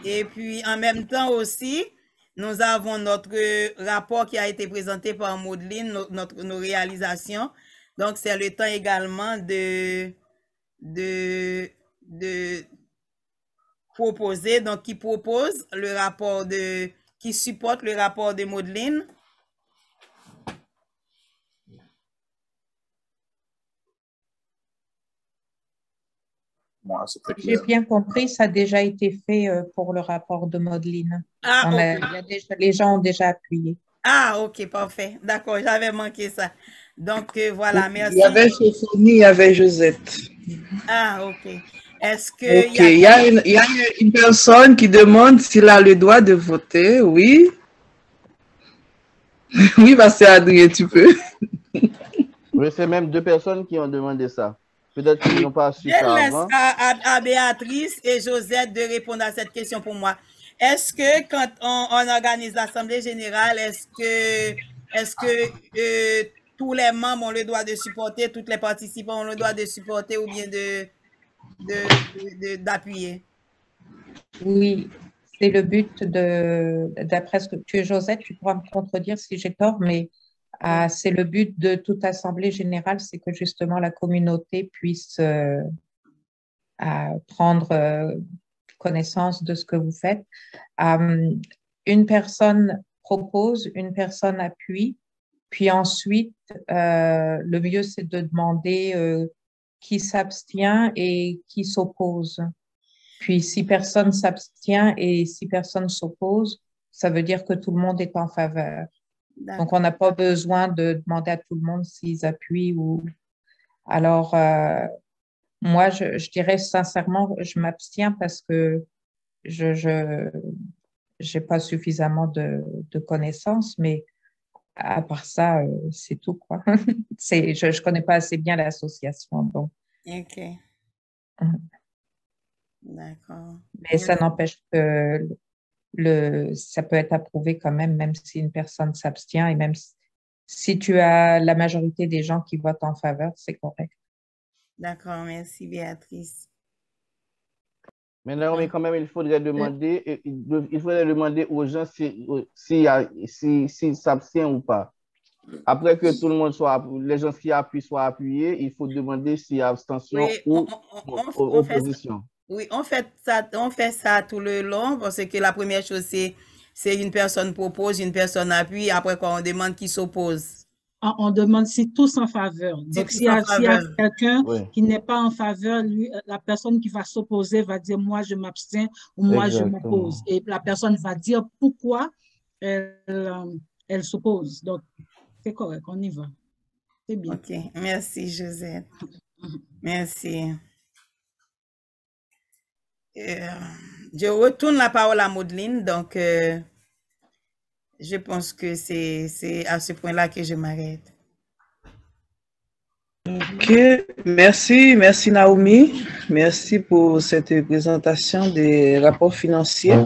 Speaker 1: Et puis, en même temps aussi, nous avons notre rapport qui a été présenté par Maudline, nos réalisations. Donc, c'est le temps également de proposer, donc qui propose le rapport qui supporte le rapport de Maudline.
Speaker 3: J'ai bien compris, ça a déjà été fait pour le rapport de Maudline.
Speaker 1: Ah,
Speaker 3: les gens ont déjà appuyé.
Speaker 1: Ah, OK, parfait. D'accord, j'avais manqué ça. Donc, voilà, merci.
Speaker 2: Il y avait Sophonie, il y avait Josette.
Speaker 1: Ah, OK. Est-ce que...
Speaker 2: OK, il y a une personne qui demande s'il a le droit de voter, oui. Oui, Pasteur Adrien, tu peux.
Speaker 10: Oui, c'est même 2 personnes qui ont demandé ça. Peut-être qu'ils n'ont pas su ça avant.
Speaker 1: Je laisse à Béatrice et Josette de répondre à cette question pour moi. Est-ce que quand on organise l'Assemblée générale, est-ce que tous les membres ont le droit de supporter, tous les participants ont le droit de supporter ou bien d'appuyer?
Speaker 3: Oui, c'est le but d'après ce que tu es, Josette, tu pourras me contredire si j'ai tort, mais c'est le but de toute assemblée générale, c'est que justement la communauté puisse prendre connaissance de ce que vous faites. Une personne propose, une personne appuie, puis ensuite, le mieux, c'est de demander qui s'abstient et qui s'oppose. Puis, si personne s'abstient et si personne s'oppose, ça veut dire que tout le monde est en faveur. Donc, on n'a pas besoin de demander à tout le monde s'ils appuient ou... Alors, moi, je dirais sincèrement, je m'abstiens parce que je n'ai pas suffisamment de connaissances, mais à part ça, c'est tout, quoi. Je ne connais pas assez bien l'association, donc.
Speaker 1: OK. D'accord.
Speaker 3: Mais ça n'empêche que ça peut être approuvé quand même si une personne s'abstient et même si tu as la majorité des gens qui votent en faveur, c'est correct.
Speaker 1: D'accord, merci Béatrice.
Speaker 10: Mais Naomi, quand même, il faudrait demander aux gens s'ils s'abstiennent ou pas. Après que tout le monde les gens qui appuient soient appuyés, il faut demander s'il y a abstention ou opposition.
Speaker 1: Oui, on fait ça tout le long parce que la première chose, c'est une personne propose, une personne appuie, après quoi on demande qui s'oppose.
Speaker 5: On demande si tous en faveur. Donc, s'il y a quelqu'un qui n'est pas en faveur, lui, la personne qui va s'opposer va dire « moi, je m'abstiens » ou « moi, je m'oppose ». Et la personne va dire pourquoi elle s'oppose. Donc, c'est correct, on y va. C'est bien.
Speaker 1: OK, merci Josette. Merci. Je retourne la parole à Maudeline, donc je pense que c'est à ce point-là que je m'arrête.
Speaker 2: Ok, merci Naomi, merci pour cette présentation des rapports financiers.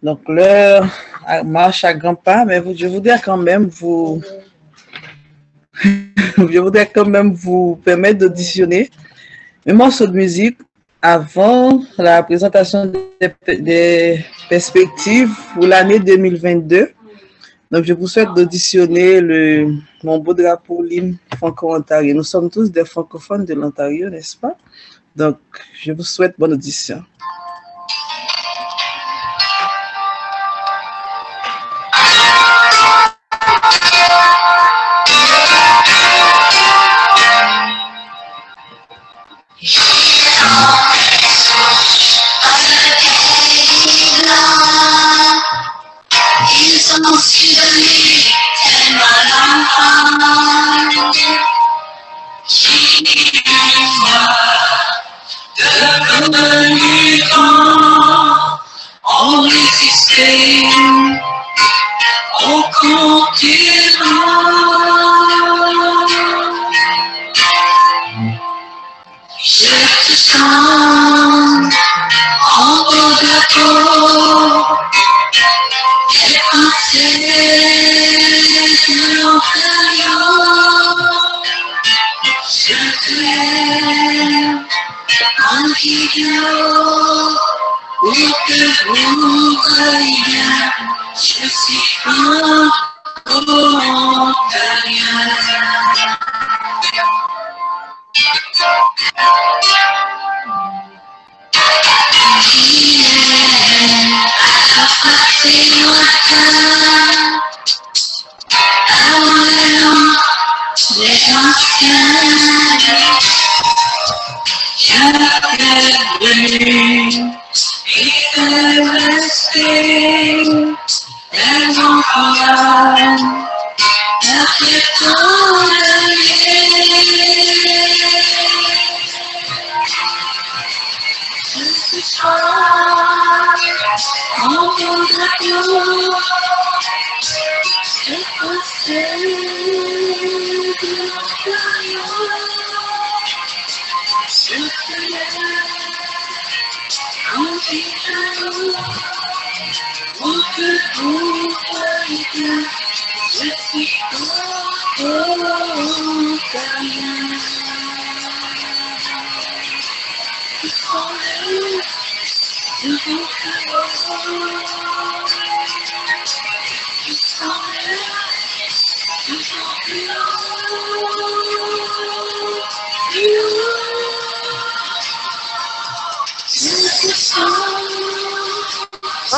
Speaker 2: Donc l'heure marche à grands pas, mais je voudrais quand même vous permettre d'auditionner un morceau de musique avant la présentation des perspectives pour l'année 2022. Donc, je vous souhaite d'auditionner mon beau drapeau, l'hymne franco-ontarien. Nous sommes tous des francophones de l'Ontario, n'est-ce pas? Donc, je vous souhaite bonne audition.
Speaker 7: Ils ont su donner tellement d'enfants, devenu grand, on résistait au continent. Je te sens en haut de toi. J'ai pensé de l'Ontario, je t'aime en vidéo, où que vous voyez, je suis franco-ontarien. Les anciens, j'avais venu, il fait rester les enfants, après tant d'années. Ce soir, en mon radio, je pensais de l'Ontario, je t'aime en vidéo, où que vous voyez, je suis franco-ontarien. Je serai de vos cœurs, je serai de vos cœurs, je te sens en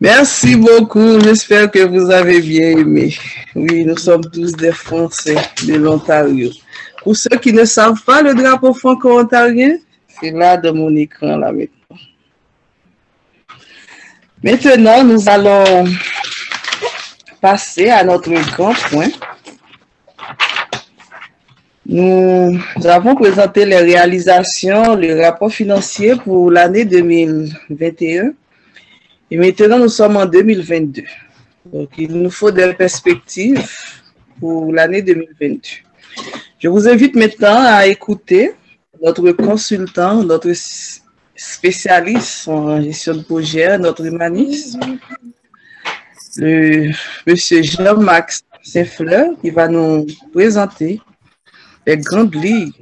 Speaker 2: Merci beaucoup, j'espère que vous avez bien aimé. Oui, nous sommes tous des Français de l'Ontario. Pour ceux qui ne savent pas le drapeau franco-ontarien, c'est là dans mon écran là maintenant. Maintenant, nous allons passer à notre grand point. Nous avons présenté les réalisations, le rapport financier pour l'année 2021. Et maintenant, nous sommes en 2022. Donc, il nous faut des perspectives pour l'année 2022. Je vous invite maintenant à écouter notre consultant, notre spécialiste en gestion de projet, notre humaniste, le monsieur Jean-Max Saint-Fleur, qui va nous présenter les grandes lignes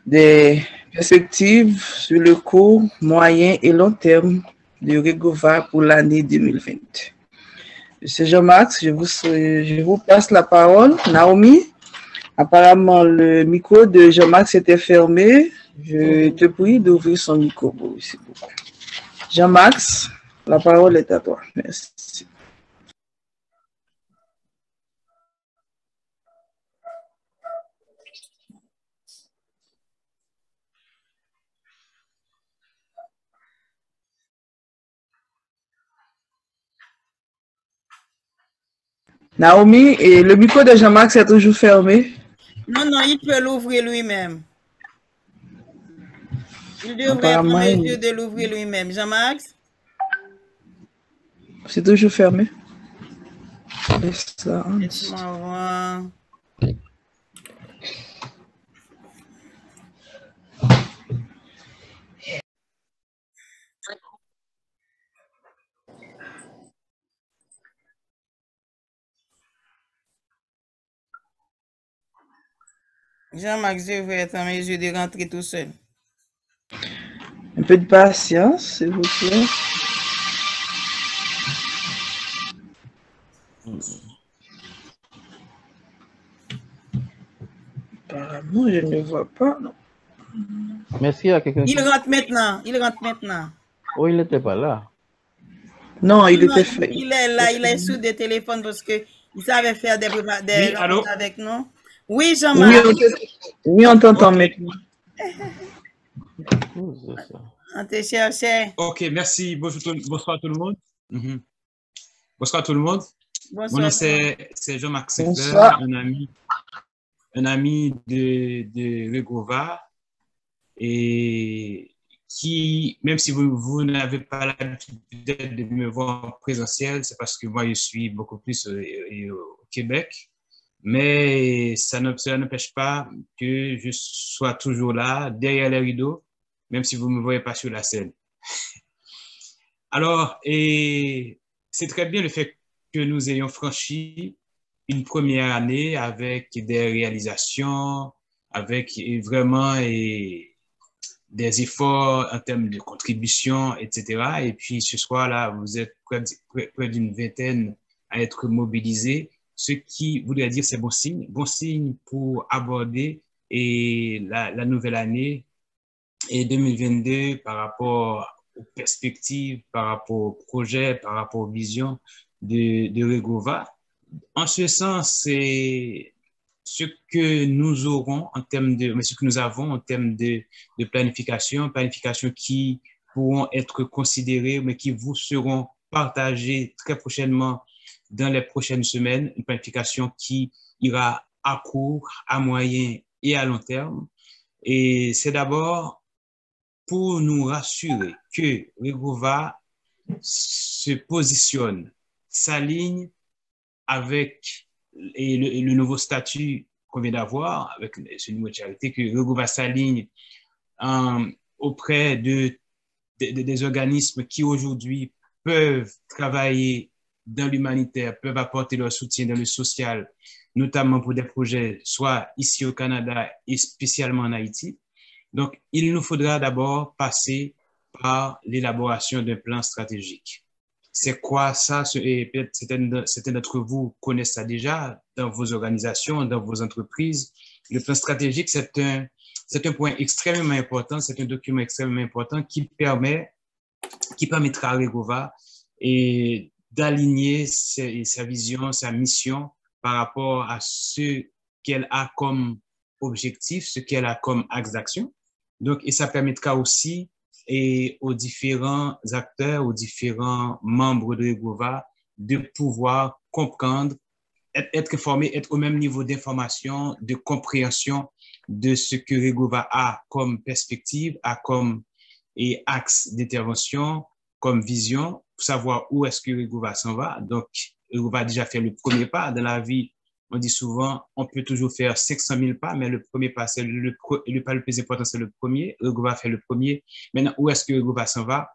Speaker 2: des perspectives sur le court, moyen et long terme de Regova pour l'année 2022. Monsieur Jean-Max, je vous passe la parole. Naomi, apparemment, le micro de Jean-Max était fermé. Je te prie d'ouvrir son micro, s'il vous plaît. Jean-Max, la parole est à toi. Merci. Naomi, et le micro de Jean-Max est toujours fermé?
Speaker 1: Non, non, il peut l'ouvrir lui-même. Il devrait être en mesure de l'ouvrir lui-même. Jean-Max?
Speaker 2: C'est toujours fermé. Laisse-moi
Speaker 1: voir. Jean-Max devrait être en mesure de rentrer tout seul.
Speaker 2: Un peu de patience, s'il vous plaît. Apparemment, je ne vois pas. Non.
Speaker 10: Merci à quelqu'un.
Speaker 1: Il rentre maintenant. Il rentre maintenant.
Speaker 10: Oh, il n'était pas là.
Speaker 2: Non, il était fait.
Speaker 1: Il est là, il est sous des téléphones parce qu'il savait faire des rencontres avec nous. Oui, Jean-Marc.
Speaker 2: Oui, on t'entend maintenant.
Speaker 1: On te cherchait.
Speaker 11: Ok, merci. Bonsoir tout le monde. Bonsoir tout le monde.
Speaker 1: Bonsoir.
Speaker 11: Mon nom c'est Jean-Marc Secler, un ami de Regova, et qui, même si vous n'avez pas l'habitude de me voir en présentiel, c'est parce que moi je suis beaucoup plus au Québec. Mais cela n'empêche pas que je sois toujours là, derrière les rideaux, même si vous ne me voyez pas sur la scène. Alors, c'est très bien le fait que nous ayons franchi une première année avec des réalisations, avec vraiment des efforts en termes de contribution, etc. Et puis ce soir-là, vous êtes près d'une vingtaine à être mobilisés. Ce qui voudrait dire c'est bon signe pour aborder la nouvelle année et 2022 par rapport aux perspectives, par rapport aux projets, par rapport aux visions de Regova. En ce sens, c'est ce que nous aurons en termes ce que nous avons en termes de planification qui pourront être considérées, mais qui vous seront partagées très prochainement dans les prochaines semaines, une planification qui ira à court, à moyen et à long terme. Et c'est d'abord pour nous rassurer que Regova se positionne, s'aligne avec le nouveau statut qu'on vient d'avoir, avec ce numéro de charité, que Regova s'aligne auprès des organismes qui aujourd'hui peuvent travailler dans l'humanitaire, peuvent apporter leur soutien dans le social, notamment pour des projets, soit ici au Canada et spécialement en Haïti. Donc, il nous faudra d'abord passer par l'élaboration d'un plan stratégique. C'est quoi ça? Et peut-être certains d'entre vous connaissent ça déjà dans vos organisations, dans vos entreprises. Le plan stratégique, c'est un point extrêmement important, c'est un document extrêmement important qui permettra à Regova d'aligner sa vision, sa mission par rapport à ce qu'elle a comme objectif, ce qu'elle a comme axe d'action. Donc, et ça permettra aussi aux différents acteurs, aux différents membres de Regova de pouvoir comprendre, être formés, être au même niveau d'information, de compréhension de ce que Regova a comme perspective, a comme axe d'intervention, comme vision, pour savoir où est-ce que Regova s'en va. Donc, Regova a déjà fait le premier pas dans la vie. On dit souvent, on peut toujours faire 500 000 pas, mais le premier pas, c'est le pas le plus important, c'est le premier. Regova fait le premier. Maintenant, où est-ce que Regova s'en va?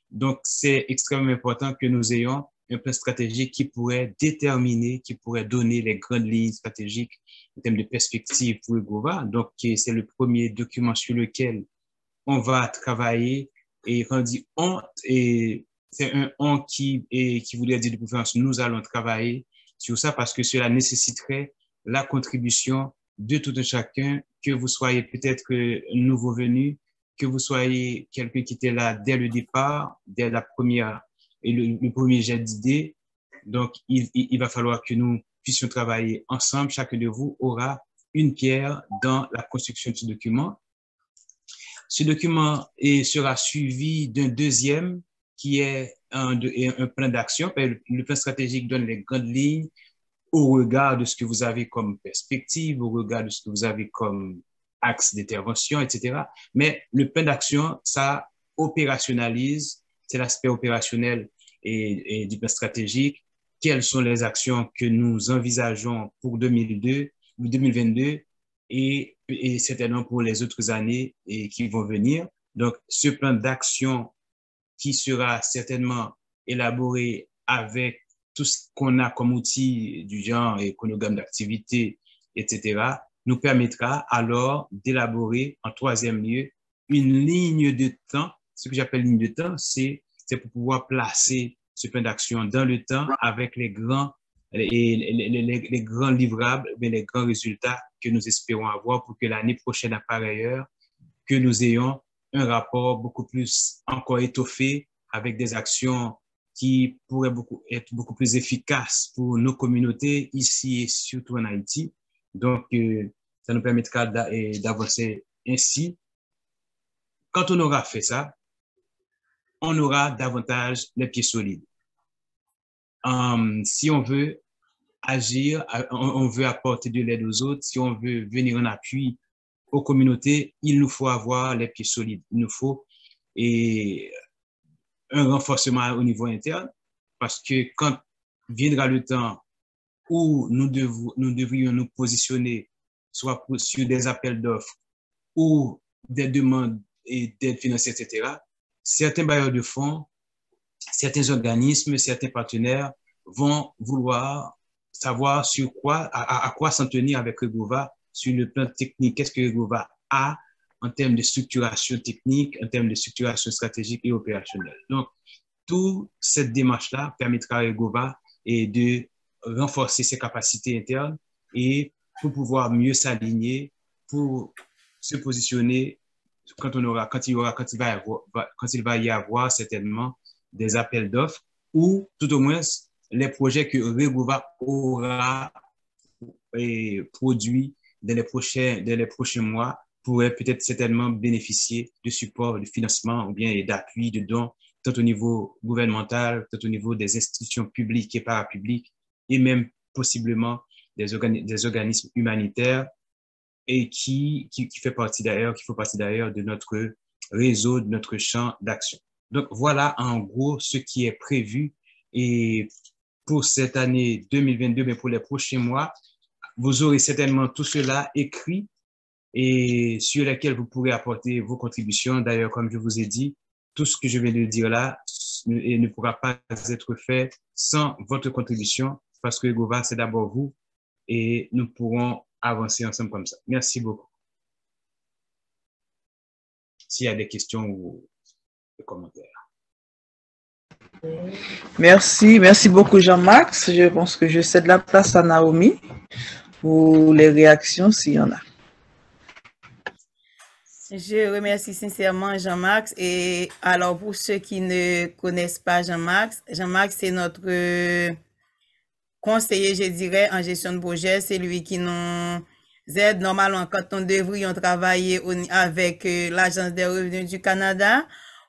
Speaker 11: Donc, c'est extrêmement important que nous ayons un plan stratégique qui pourrait déterminer, qui pourrait donner les grandes lignes stratégiques en termes de perspective pour Regova. Donc, c'est le premier document sur lequel on va travailler. Et quand on dit on, et c'est un on qui voudrait dire de préférence, nous allons travailler sur ça parce que cela nécessiterait la contribution de tout un chacun, que vous soyez peut-être nouveau venu, que vous soyez quelqu'un qui était là dès le départ, dès la première et le premier jet d'idées. Donc, il va falloir que nous puissions travailler ensemble. Chacun de vous aura une pierre dans la construction de ce document. Ce document sera suivi d'un deuxième qui est un plan d'action. Le plan stratégique donne les grandes lignes au regard de ce que vous avez comme perspective, au regard de ce que vous avez comme axe d'intervention, etc. Mais le plan d'action, ça opérationnalise, c'est l'aspect opérationnel et du plan stratégique. Quelles sont les actions que nous envisageons pour 2022 et certainement pour les autres années qui vont venir. Donc, ce plan d'action qui sera certainement élaboré avec tout ce qu'on a comme outil du genre et chronogramme d'activité, etc., nous permettra alors d'élaborer en troisième lieu une ligne de temps. Ce que j'appelle ligne de temps, c'est pour pouvoir placer ce plan d'action dans le temps avec les grands livrables, mais les grands résultats que nous espérons avoir pour que l'année prochaine, à pareille heure, que nous ayons un rapport beaucoup plus encore étoffé avec des actions qui pourraient être beaucoup plus efficaces pour nos communautés ici et surtout en Haïti. Donc, ça nous permettra d'avancer ainsi. Quand on aura fait ça, on aura davantage les pieds solides. Si on veut agir, on veut apporter de l'aide aux autres, si on veut venir en appui aux communautés, il nous faut avoir les pieds solides. Il nous faut un renforcement au niveau interne, parce que quand viendra le temps où nous devrions nous positionner soit sur des appels d'offres ou des demandes d'aide financière, etc., certains bailleurs de fonds, certains organismes, certains partenaires vont vouloir savoir sur quoi, à quoi s'en tenir avec Regova sur le plan technique. Qu'est-ce que Regova a en termes de structuration technique, en termes de structuration stratégique et opérationnelle. Donc, toute cette démarche-là permettra à Regova de renforcer ses capacités internes et pour pouvoir mieux s'aligner, pour se positionner quand il va y avoir certainement des appels d'offres ou tout au moins les projets que Regova aura produits dans les prochains mois pourraient peut-être certainement bénéficier de support, de financement ou bien d'appui, de dons, tant au niveau gouvernemental, tant au niveau des institutions publiques et parapubliques et même possiblement des organismes humanitaires et qui font partie d'ailleurs de notre réseau, de notre champ d'action. Donc, voilà en gros ce qui est prévu et pour cette année 2022, mais pour les prochains mois, vous aurez certainement tout cela écrit et sur lesquels vous pourrez apporter vos contributions. D'ailleurs, comme je vous ai dit, tout ce que je viens de dire là ne pourra pas être fait sans votre contribution parce que Regova, c'est d'abord vous et nous pourrons avancer ensemble comme ça. Merci beaucoup. S'il y a des questions ou des commentaires.
Speaker 2: Merci beaucoup Jean-Max. Je pense que je cède la place à Naomi pour les réactions s'il y en a.
Speaker 1: Je remercie sincèrement Jean-Max. Et alors pour ceux qui ne connaissent pas Jean-Max, c'est notre conseiller, je dirais, en gestion de projet. C'est lui qui nous aide normalement quand on devrait travailler avec l'Agence des revenus du Canada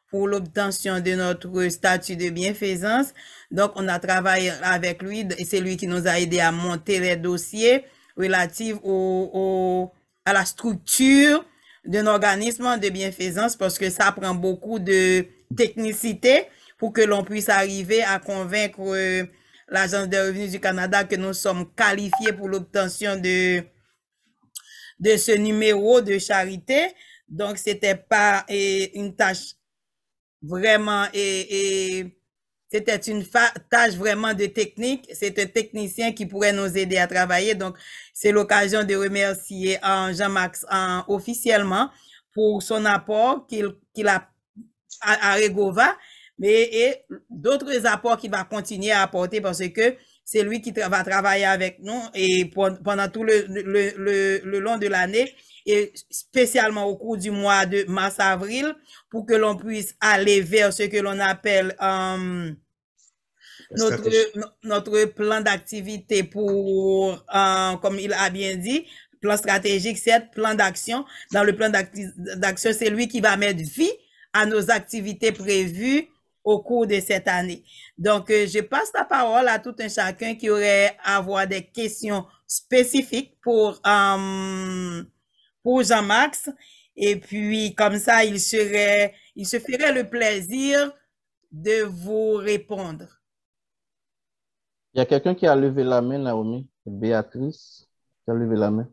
Speaker 1: pour l'obtention de notre statut de bienfaisance. Donc, on a travaillé avec lui et c'est lui qui nous a aidé à monter les dossiers relatifs à la structure d'un organisme de bienfaisance parce que ça prend beaucoup de technicité pour que l'on puisse arriver à convaincre l'Agence des revenus du Canada que nous sommes qualifiés pour l'obtention de ce numéro de charité. Donc, c'était pas une tâche vraiment c'était une tâche vraiment de technique. C'est un technicien qui pourrait nous aider à travailler. Donc, c'est l'occasion de remercier Jean-Max officiellement pour son apport qu'il a à Regova. mais d'autres apports qu'il va continuer à apporter parce que c'est lui qui va travailler avec nous et pendant tout le long de l'année et spécialement au cours du mois de mars-avril pour que l'on puisse aller vers ce que l'on appelle notre plan d'activité pour, comme il a bien dit, plan stratégique, c'est plan d'action. Dans le plan d'action, c'est lui qui va mettre vie à nos activités prévues au cours de cette année. Donc, je passe la parole à tout un chacun qui aurait à avoir des questions spécifiques pour Jean-Max. Et puis, comme ça, il se ferait le plaisir de vous répondre.
Speaker 10: Il y a quelqu'un qui a levé la main, Naomi. Béatrice, qui a levé la main.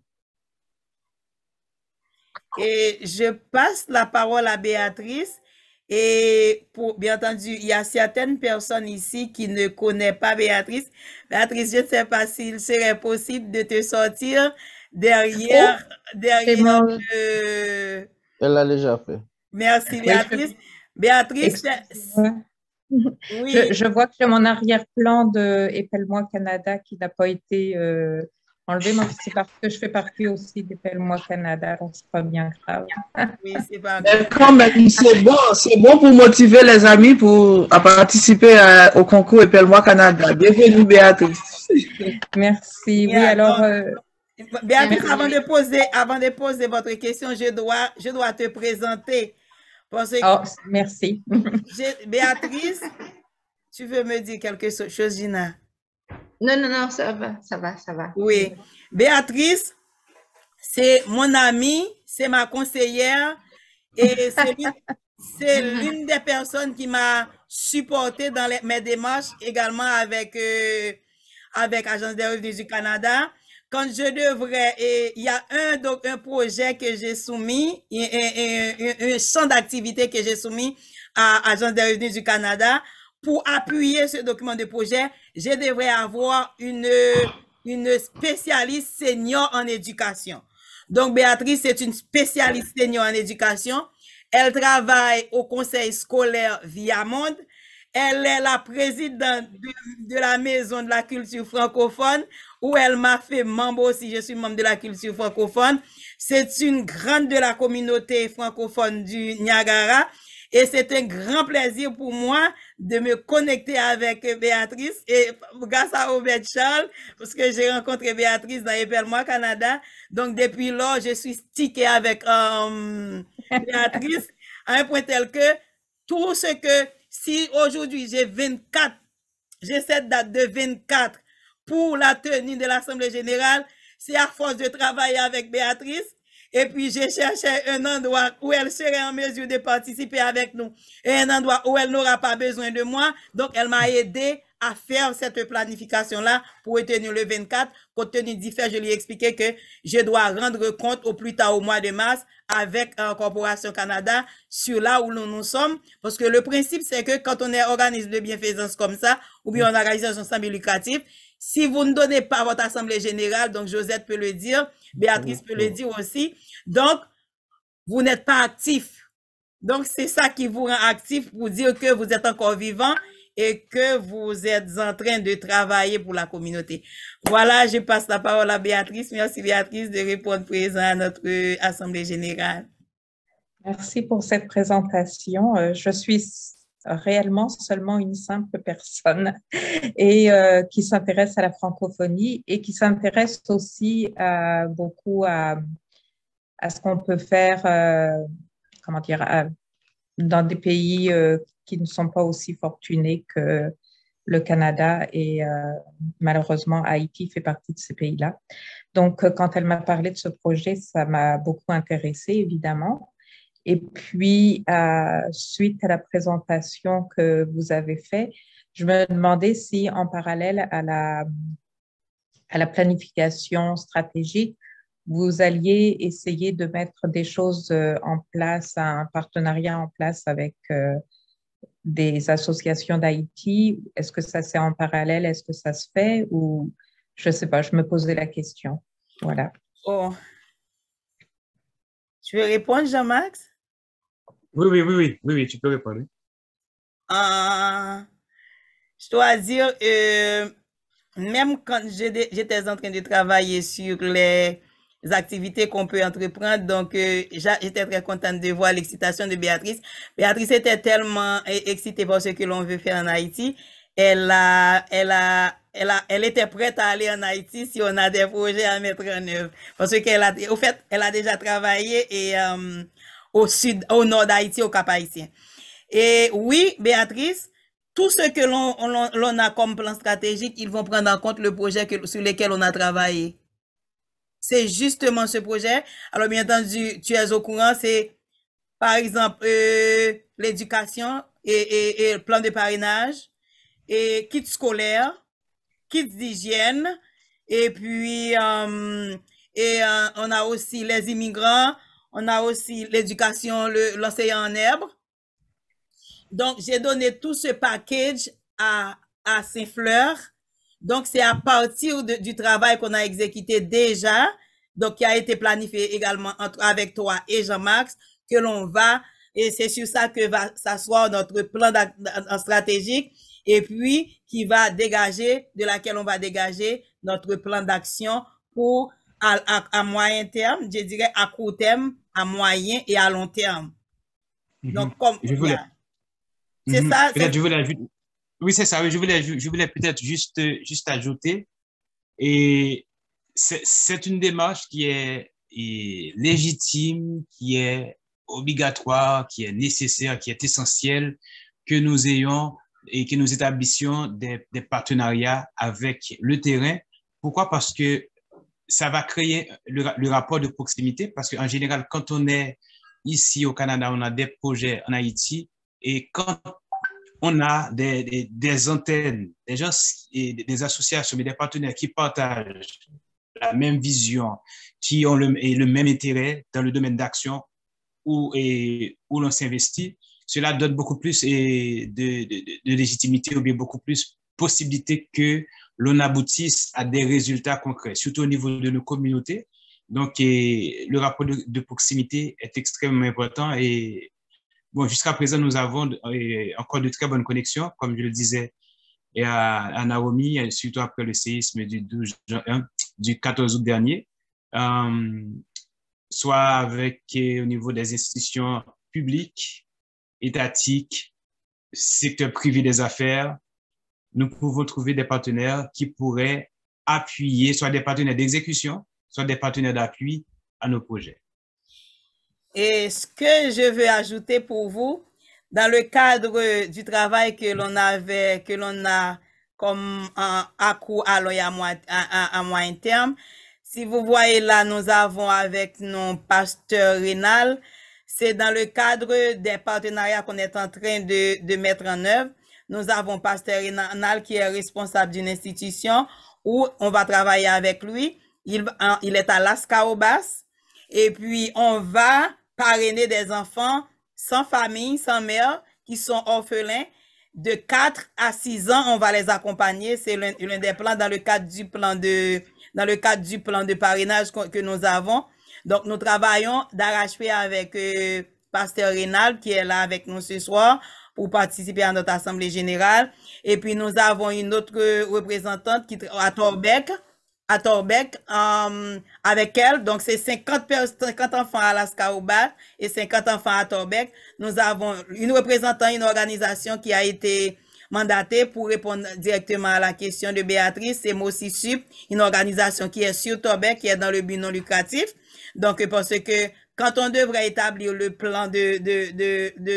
Speaker 1: Et je passe la parole à Béatrice. Et bien entendu, il y a certaines personnes ici qui ne connaissent pas Béatrice. Béatrice, je ne sais pas s'il serait possible de te sortir derrière
Speaker 10: Elle l'a déjà fait.
Speaker 1: Merci, Béatrice. Béatrice,
Speaker 3: oui. Je vois que j'ai mon arrière-plan de Épelle-moi Canada qui n'a pas été enlevé. Moi, c'est parce que je fais partie aussi d'Épelle-moi Canada, donc c'est pas bien grave.
Speaker 1: Oui, c'est pas
Speaker 2: grave. Mais quand même, c'est bon pour motiver les amis à participer au concours Épelle-moi Canada. Bienvenue, Béatrice.
Speaker 3: Merci. Oui, alors.
Speaker 1: Béatrice, avant de poser votre question, je dois te présenter. Parce que
Speaker 3: merci.
Speaker 1: Béatrice, tu veux me dire quelque chose, Gina?
Speaker 4: Non, ça va.
Speaker 1: Oui. Béatrice, c'est mon amie, c'est ma conseillère et c'est l'une des personnes qui m'a supporté dans mes démarches, également avec Agence des revenus du Canada. Quand je devrais, il y a un projet que j'ai soumis, un champ d'activité que j'ai soumis à Agence des revenus du Canada. Pour appuyer ce document de projet, je devrais avoir une spécialiste senior en éducation. Donc, Béatrice, c'est une spécialiste senior en éducation. Elle travaille au conseil scolaire Viamonde. Elle est la présidente de la Maison de la culture francophone, où elle m'a fait membre aussi. Je suis membre de la culture francophone. C'est une grande de la communauté francophone du Niagara. Et c'est un grand plaisir pour moi de me connecter avec Béatrice et grâce à Robert Charles, parce que j'ai rencontré Béatrice dans Épelle-moi Canada. Donc, depuis lors, je suis stickée avec Béatrice à un point tel que tout ce que si aujourd'hui j'ai cette date de 24 pour la tenue de l'Assemblée générale, c'est à force de travailler avec Béatrice. Et puis, j'ai cherché un endroit où elle serait en mesure de participer avec nous et un endroit où elle n'aura pas besoin de moi. Donc, elle m'a aidé à faire cette planification-là pour tenir le 24. Compte tenu du fait, je lui ai expliqué que je dois rendre compte au plus tard au mois de mars avec Corporation Canada sur là où nous sommes. Parce que le principe, c'est que quand on est organisme de bienfaisance comme ça, ou bien on organise un ensemble lucratif, si vous ne donnez pas votre assemblée générale, donc Josette peut le dire, Béatrice peut le dire aussi, donc vous n'êtes pas actif. Donc c'est ça qui vous rend actif pour dire que vous êtes encore vivant et que vous êtes en train de travailler pour la communauté. Voilà, je passe la parole à Béatrice. Merci Béatrice de répondre présent à notre assemblée générale.
Speaker 3: Merci pour cette présentation. Je suis réellement seulement une simple personne et qui s'intéresse à la francophonie et qui s'intéresse aussi beaucoup à ce qu'on peut faire, comment dire, dans des pays qui ne sont pas aussi fortunés que le Canada et malheureusement Haïti fait partie de ces pays-là. Donc, quand elle m'a parlé de ce projet, ça m'a beaucoup intéressée, évidemment. Et puis, suite à la présentation que vous avez faite, je me demandais si, en parallèle à la planification stratégique, vous alliez essayer de mettre des choses en place, un partenariat en place avec des associations d'Haïti. Est-ce que ça c'est en parallèle? Est-ce que ça se fait? Ou je ne sais pas, je me posais la question. Voilà.
Speaker 1: Oh. Tu veux répondre, Jean-Max?
Speaker 11: Oui, tu peux répondre.
Speaker 1: je dois dire, même quand j'étais en train de travailler sur les activités qu'on peut entreprendre, donc j'étais très contente de voir l'excitation de Béatrice. Béatrice était tellement excitée par ce que l'on veut faire en Haïti. Elle était prête à aller en Haïti si on a des projets à mettre en œuvre. Parce qu'elle a déjà travaillé au nord d'Haïti, au Cap-Haïtien. Et oui, Béatrice, tout ce que l'on a comme plan stratégique, ils vont prendre en compte le projet sur lequel on a travaillé. C'est justement ce projet. Alors, bien entendu, tu es au courant, c'est par exemple l'éducation et le plan de parrainage, et kits scolaires, kits d'hygiène, et puis on a aussi les immigrants, on a aussi l'éducation, l'océan en herbe. Donc, j'ai donné tout ce package à Saint-Fleur. Donc, c'est à partir du travail qu'on a exécuté déjà, donc qui a été planifié également avec toi et Jean-Max, que l'on va, et c'est sur ça que va s'asseoir notre plan stratégique, et puis qui va dégager, de laquelle on va dégager notre plan d'action pour à moyen terme, je dirais à court terme, à moyen et à long terme. Donc, comme c'est ça.
Speaker 11: Oui, c'est ça. Je voulais peut-être juste ajouter, et c'est une démarche qui est légitime, qui est obligatoire, qui est nécessaire, qui est essentielle, que nous ayons et que nous établissions des partenariats avec le terrain. Pourquoi? Parce que ça va créer le rapport de proximité, parce qu'en général, quand on est ici au Canada, on a des projets en Haïti, et quand on a des antennes, des gens, des associations, mais des partenaires qui partagent la même vision, qui ont le même intérêt dans le domaine d'action où l'on s'investit, cela donne beaucoup plus de légitimité ou bien beaucoup plus possibilité que l'on aboutisse à des résultats concrets, surtout au niveau de nos communautés. Donc, le rapport de proximité est extrêmement important, et bon, jusqu'à présent, nous avons encore de très bonnes connexions, comme je le disais à Naomi, surtout après le séisme du 14 août dernier, soit avec au niveau des institutions publiques, étatiques, secteur privé des affaires. Nous pouvons trouver des partenaires qui pourraient appuyer, soit des partenaires d'exécution, soit des partenaires d'appui à nos projets.
Speaker 1: Et ce que je veux ajouter pour vous, dans le cadre du travail que l'on a comme à court, à long et à moyen terme, si vous voyez là, nous avons avec nos pasteurs rénal, c'est dans le cadre des partenariats qu'on est en train de mettre en œuvre. Nous avons pasteur rénal qui est responsable d'une institution où on va travailler avec lui. Il est à Las Caobas, et puis on va parrainer des enfants sans famille, sans mère, qui sont orphelins. De 4 à 6 ans, on va les accompagner. C'est l'un des plans dans le cadre du plan de parrainage que nous avons. Donc, nous travaillons d'arrache-pied avec pasteur Rénal, qui est là avec nous ce soir pour participer à notre assemblée générale. Et puis, nous avons une autre représentante qui à Torbec, avec elle. Donc, c'est 50 enfants à Las Caobas et 50 enfants à Torbec. Nous avons une représentante, une organisation qui a été mandatée pour répondre directement à la question de Béatrice. C'est Mossisup, une organisation qui est sur Torbec, qui est dans le but non lucratif. Donc, parce que quand on devrait établir le plan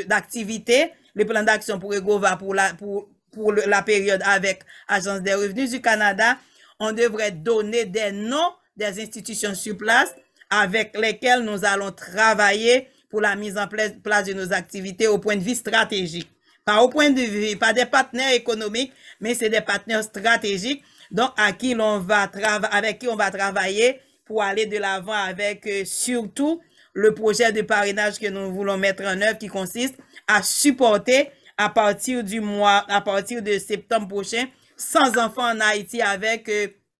Speaker 1: d'activité, le plan d'action pour EGOVA pour la période avec Agence des revenus du Canada, on devrait donner des noms des institutions sur place avec lesquelles nous allons travailler pour la mise en place de nos activités au point de vue stratégique. Pas au point de vue, pas des partenaires économiques, mais c'est des partenaires stratégiques, donc avec qui on va travailler pour aller de l'avant avec surtout le projet de parrainage que nous voulons mettre en œuvre, qui consiste à supporter à partir de septembre prochain, 100 enfants en Haïti avec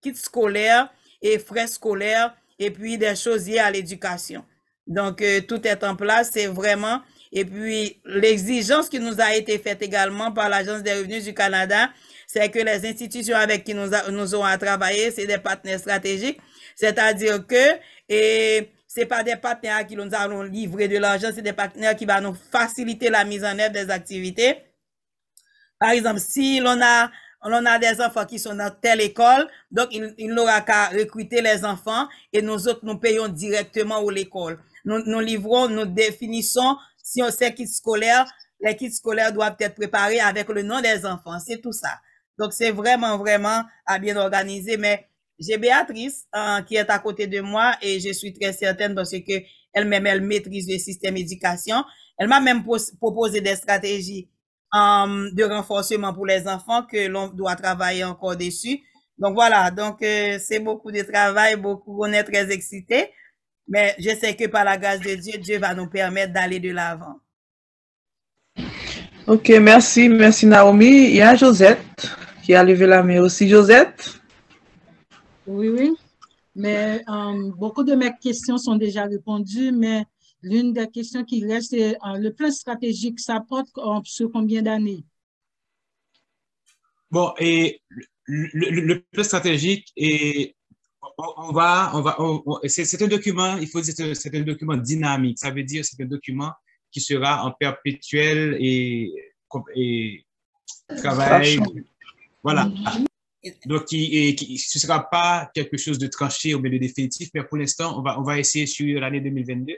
Speaker 1: kits scolaires et frais scolaires et puis des choses liées à l'éducation. Donc, tout est en place, c'est vraiment, Et puis, l'exigence qui nous a été faite également par l'Agence des revenus du Canada, c'est que les institutions avec qui nous aurons à travailler, c'est des partenaires stratégiques. C'est-à-dire que, c'est pas des partenaires à qui nous allons livrer de l'argent, c'est des partenaires qui vont nous faciliter la mise en œuvre des activités. Par exemple, si l'on a des enfants qui sont dans telle école, donc il n'aura qu'à recruter les enfants et nous autres, nous payons directement à l'école. Nous livrons, nous définissons, si on sait kits scolaires, les kits scolaires doivent être préparés avec le nom des enfants. C'est tout ça. Donc, c'est vraiment, vraiment à bien organiser. Mais j'ai Béatrice qui est à côté de moi et je suis très certaine parce que elle-même, elle maîtrise le système d'éducation. Elle m'a même proposé des stratégies de renforcement pour les enfants que l'on doit travailler encore dessus. Donc voilà, donc c'est beaucoup de travail, beaucoup, on est très excités, mais je sais que par la grâce de Dieu, Dieu va nous permettre d'aller de l'avant.
Speaker 2: Ok, merci Naomi. Il y a Josette qui a levé la main aussi. Josette?
Speaker 5: Oui, mais beaucoup de mes questions sont déjà répondues, mais l'une des questions qui reste, c'est le plan stratégique, ça porte sur combien d'années?
Speaker 11: Bon, et le plan stratégique, et c'est un document, il faut dire que c'est un document dynamique. Ça veut dire que c'est un document qui sera en perpétuel et travail. Voilà. Donc, ce ne sera pas quelque chose de tranché ou de définitif, mais pour l'instant, on va essayer sur l'année 2022.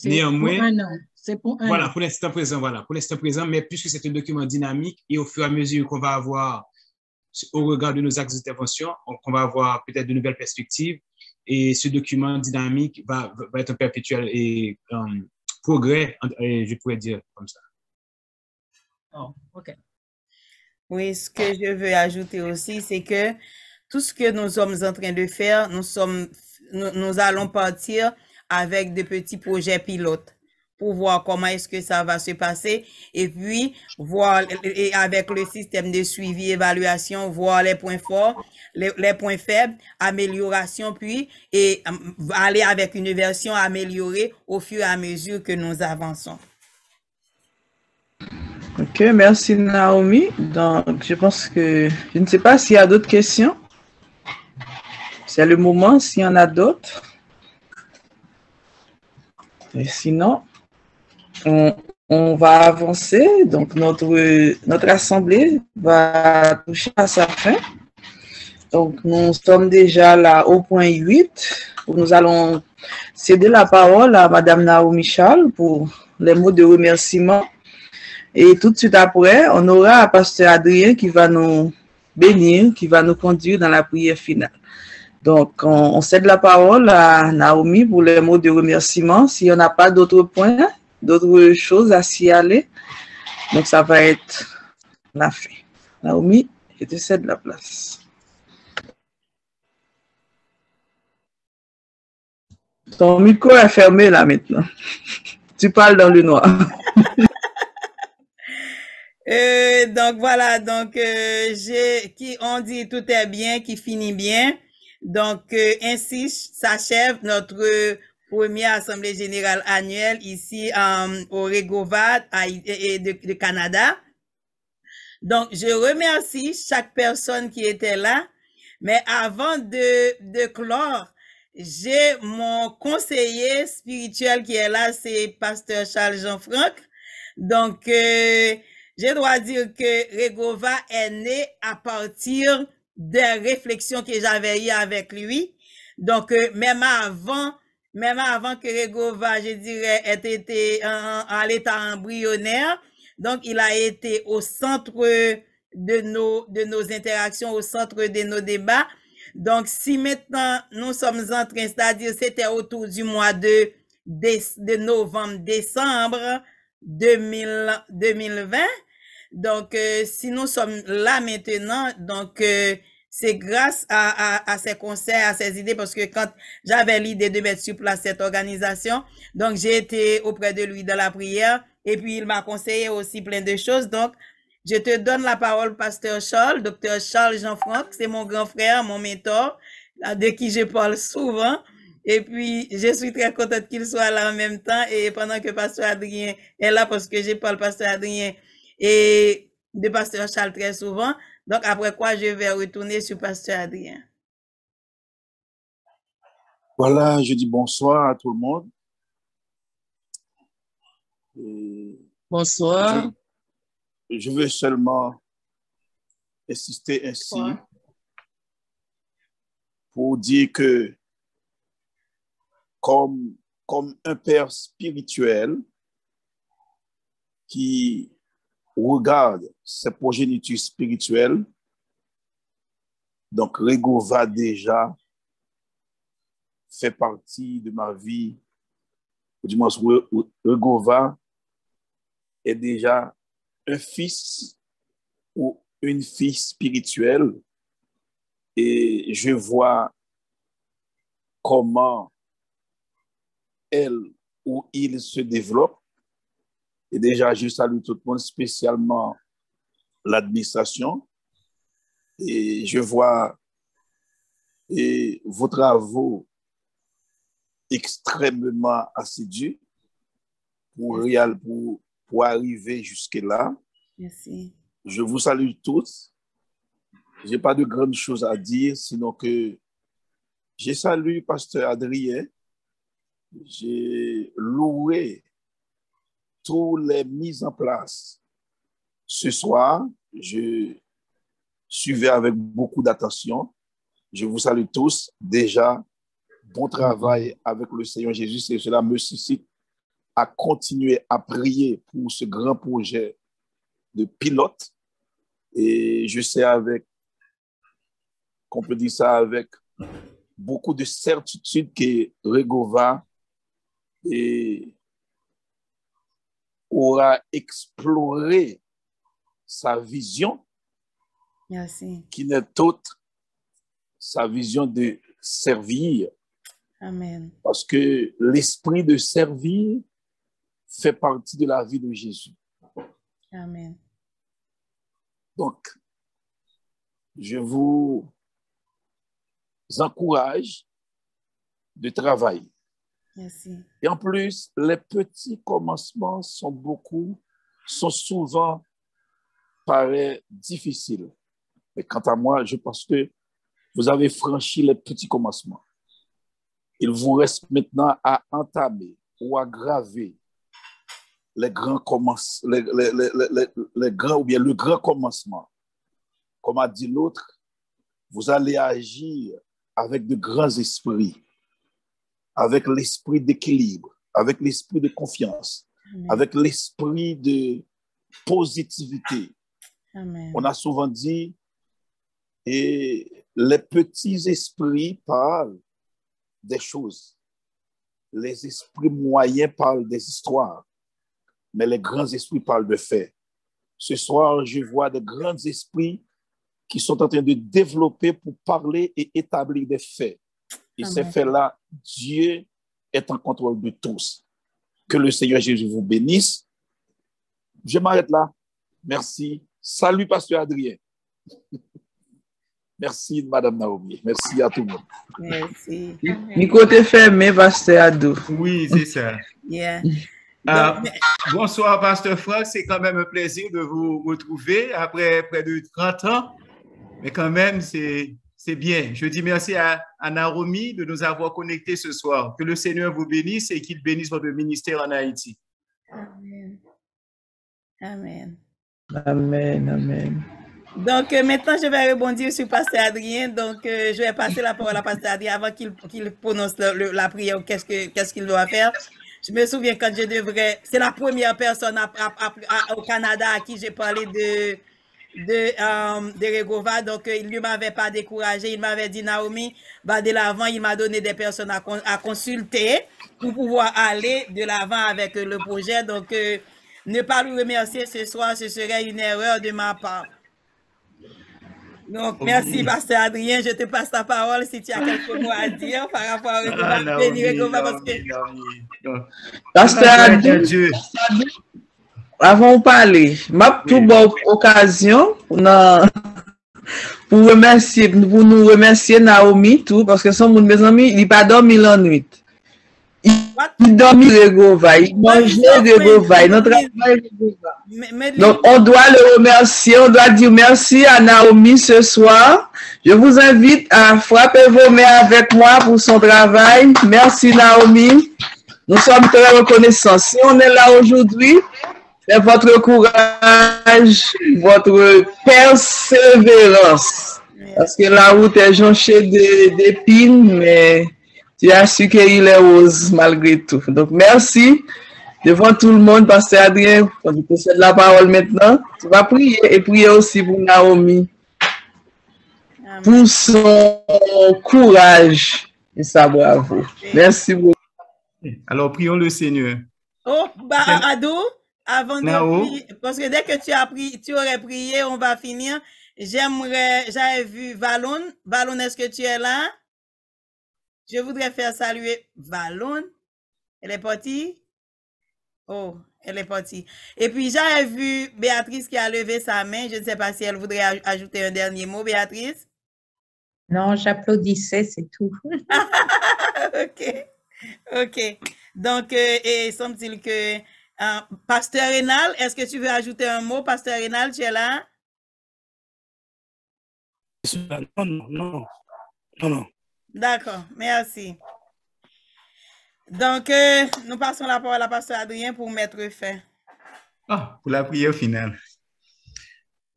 Speaker 11: Néanmoins,
Speaker 5: c'est pour un
Speaker 11: voilà,
Speaker 5: an.
Speaker 11: pour l'instant présent, mais puisque c'est un document dynamique et au fur et à mesure qu'on va avoir, au regard de nos axes d'intervention, qu'on va avoir peut-être de nouvelles perspectives, et ce document dynamique va être un perpétuel et progrès, je pourrais dire comme ça.
Speaker 5: Oh, OK.
Speaker 1: Oui, ce que je veux ajouter aussi, c'est que tout ce que nous sommes en train de faire, nous allons partir avec de petits projets pilotes pour voir comment est-ce que ça va se passer et puis voir et avec le système de suivi, évaluation, voir les points forts, les points faibles, amélioration, puis et aller avec une version améliorée au fur et à mesure que nous avançons.
Speaker 2: Ok, merci Naomi. Donc, je pense que je ne sais pas s'il y a d'autres questions. C'est le moment, s'il y en a d'autres. Et sinon, on va avancer. Donc, notre assemblée va toucher à sa fin. Donc, nous sommes déjà là au point 8, où nous allons céder la parole à Madame Naomi Charles pour les mots de remerciement. Et tout de suite après, on aura Pasteur Adrien qui va nous bénir, qui va nous conduire dans la prière finale. Donc, on cède la parole à Naomi pour les mots de remerciement. S'il n'y en a pas d'autres points, d'autres choses à signaler, donc ça va être la fin. Naomi, je te cède la place. Ton micro est fermé là maintenant. Tu parles dans le noir.
Speaker 1: Donc voilà, donc on dit tout est bien, qui finit bien. Donc ainsi s'achève notre première assemblée générale annuelle ici au Regova de Canada. Donc je remercie chaque personne qui était là, mais avant de clore, j'ai mon conseiller spirituel qui est là, c'est Pasteur Charles Jean-Franck. Donc je dois dire que Regova est né à partir des réflexions que j'avais eues avec lui. Donc, même avant que Regova, je dirais, ait été en l'état embryonnaire, donc il a été au centre de nos interactions, au centre de nos débats. Donc, si maintenant nous sommes en train, c'est-à-dire c'était autour du mois de novembre-décembre 2020, donc si nous sommes là maintenant, donc c'est grâce à ces conseils, à ces idées, parce que quand j'avais l'idée de mettre sur place cette organisation, donc j'ai été auprès de lui dans la prière, et puis il m'a conseillé aussi plein de choses. Donc je te donne la parole, Pasteur Charles, Docteur Charles Jean-Franck, c'est mon grand frère, mon mentor, de qui je parle souvent. Et puis, je suis très contente qu'il soit là en même temps et pendant que Pasteur Adrien est là parce que je parle Pasteur Adrien et de Pasteur Charles très souvent. Donc, après quoi, je vais retourner sur Pasteur Adrien.
Speaker 6: Voilà, je dis bonsoir à tout le monde.
Speaker 2: Bonsoir.
Speaker 6: Je veux seulement insister ainsi pour dire que comme un père spirituel qui regarde ses progénitures spirituelles, donc Regova déjà fait partie de ma vie, ou du moins Regova est déjà un fils ou une fille spirituelle et je vois comment elle ou il se développe. Et déjà, je salue tout le monde, spécialement l'administration. Et je vois vos travaux extrêmement assidus pour arriver jusque-là.
Speaker 1: Merci.
Speaker 6: Je vous salue tous. Je n'ai pas de grandes choses à dire, sinon que je salue Pasteur Adrien. J'ai loué toutes les mises en place. Ce soir, je suivais avec beaucoup d'attention. Je vous salue tous. Déjà, bon travail avec le Seigneur Jésus et cela me suscite à continuer à prier pour ce grand projet de pilote. Et je sais qu'on peut dire ça avec beaucoup de certitude que Regova aura exploré sa vision.
Speaker 1: Merci.
Speaker 6: Qui n'est autre sa vision de servir.
Speaker 1: Amen.
Speaker 6: Parce que l'esprit de servir fait partie de la vie de Jésus.
Speaker 1: Amen.
Speaker 6: Donc, je vous encourage de travailler.
Speaker 1: Merci.
Speaker 6: Et en plus, les petits commencements sont souvent paraissent difficiles. Mais quant à moi, je pense que vous avez franchi les petits commencements. Il vous reste maintenant à entamer ou à graver les grands commencements, les grands ou bien le grand commencement. Comme a dit l'autre, vous allez agir avec de grands esprits, avec l'esprit d'équilibre, avec l'esprit de confiance,
Speaker 1: Amen.
Speaker 6: avec l'esprit de positivité.
Speaker 1: Amen.
Speaker 6: On a souvent dit, et les petits esprits parlent des choses. Les esprits moyens parlent des histoires, mais les grands esprits parlent de faits. Ce soir, je vois de grands esprits qui sont en train de développer pour parler et établir des faits. Et
Speaker 1: Amen.
Speaker 6: ces faits-là, Dieu est en contrôle de tous. Que le Seigneur Jésus vous bénisse. Je m'arrête là. Merci. Salut, Pasteur Adrien. Merci, Madame Naomi. Merci à tout le monde.
Speaker 1: Merci.
Speaker 2: Nico te fermé, Pasteur Adou.
Speaker 12: Oui, c'est ça.
Speaker 1: Yeah.
Speaker 12: Bonsoir, Pasteur Franck. C'est quand même un plaisir de vous retrouver après près de 30 ans. Mais quand même, c'est bien. Je dis merci à Naomi de nous avoir connectés ce soir. Que le Seigneur vous bénisse et qu'il bénisse votre ministère en Haïti.
Speaker 1: Amen. Amen.
Speaker 2: Amen, amen.
Speaker 1: Donc, maintenant, je vais rebondir sur Pasteur Adrien. Donc, je vais passer la parole à Pasteur Adrien avant qu'il prononce la prière. Qu'est-ce qu'il doit faire? Je me souviens quand c'est la première personne au Canada à qui j'ai parlé de Regova. Donc, il ne m'avait pas découragé. Il m'avait dit, Naomi, de l'avant, il m'a donné des personnes à consulter pour pouvoir aller de l'avant avec le projet. Donc, ne pas le remercier ce soir, ce serait une erreur de ma part. Donc, merci, Pasteur Adrien. Je te passe la parole si tu as quelques mots à dire par rapport à Regova.
Speaker 2: Pasteur Adrien, avant de parler, ma plus bonne occasion, pour nous remercier Naomi, tout, parce que son mes amis, il n'a pas dormi la nuit. Il dormit Regova, il mangeait Regova, il travaillait Regova. Donc, on doit le remercier, on doit dire merci à Naomi ce soir. Je vous invite à frapper vos mains avec moi pour son travail. Merci Naomi. Nous sommes très reconnaissants. Si on est là aujourd'hui, c'est votre courage, votre persévérance. Parce que la route est jonchée d'épines, mais tu as su qu'il est rose malgré tout. Donc, merci devant tout le monde, Pasteur Adrien. Je te cède la parole maintenant. Tu vas prier et prier aussi pour Naomi. Amen. Pour son courage et sa bravoure. Merci beaucoup.
Speaker 12: Alors, prions le Seigneur.
Speaker 1: Oh, Adou, avant de prier, parce que dès que tu aurais prié, on va finir. J'avais vu Valon. Valon, est-ce que tu es là? Je voudrais faire saluer Valon. Elle est partie? Oh, elle est partie. Et puis, j'avais vu Béatrice qui a levé sa main. Je ne sais pas si elle voudrait ajouter un dernier mot, Béatrice.
Speaker 3: Non, j'applaudissais, c'est tout.
Speaker 1: OK. Donc, il semble-t-il que Pasteur Rénal, est-ce que tu veux ajouter un mot? Pasteur Rénal, tu es là?
Speaker 13: Non.
Speaker 1: D'accord, merci. Donc, nous passons la parole à Pasteur Adrien pour mettre fin.
Speaker 12: Pour la prière finale.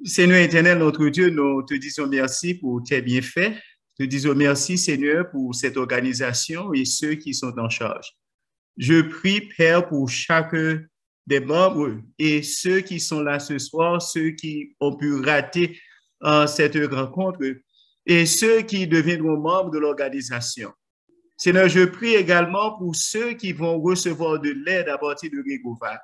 Speaker 12: Seigneur éternel, notre Dieu, nous te disons merci pour tes bienfaits. Te disons merci, Seigneur, pour cette organisation et ceux qui sont en charge. Je prie, Père, pour chacun des membres et ceux qui sont là ce soir, ceux qui ont pu rater cette rencontre et ceux qui deviendront membres de l'organisation. Seigneur, je prie également pour ceux qui vont recevoir de l'aide à partir de Regova.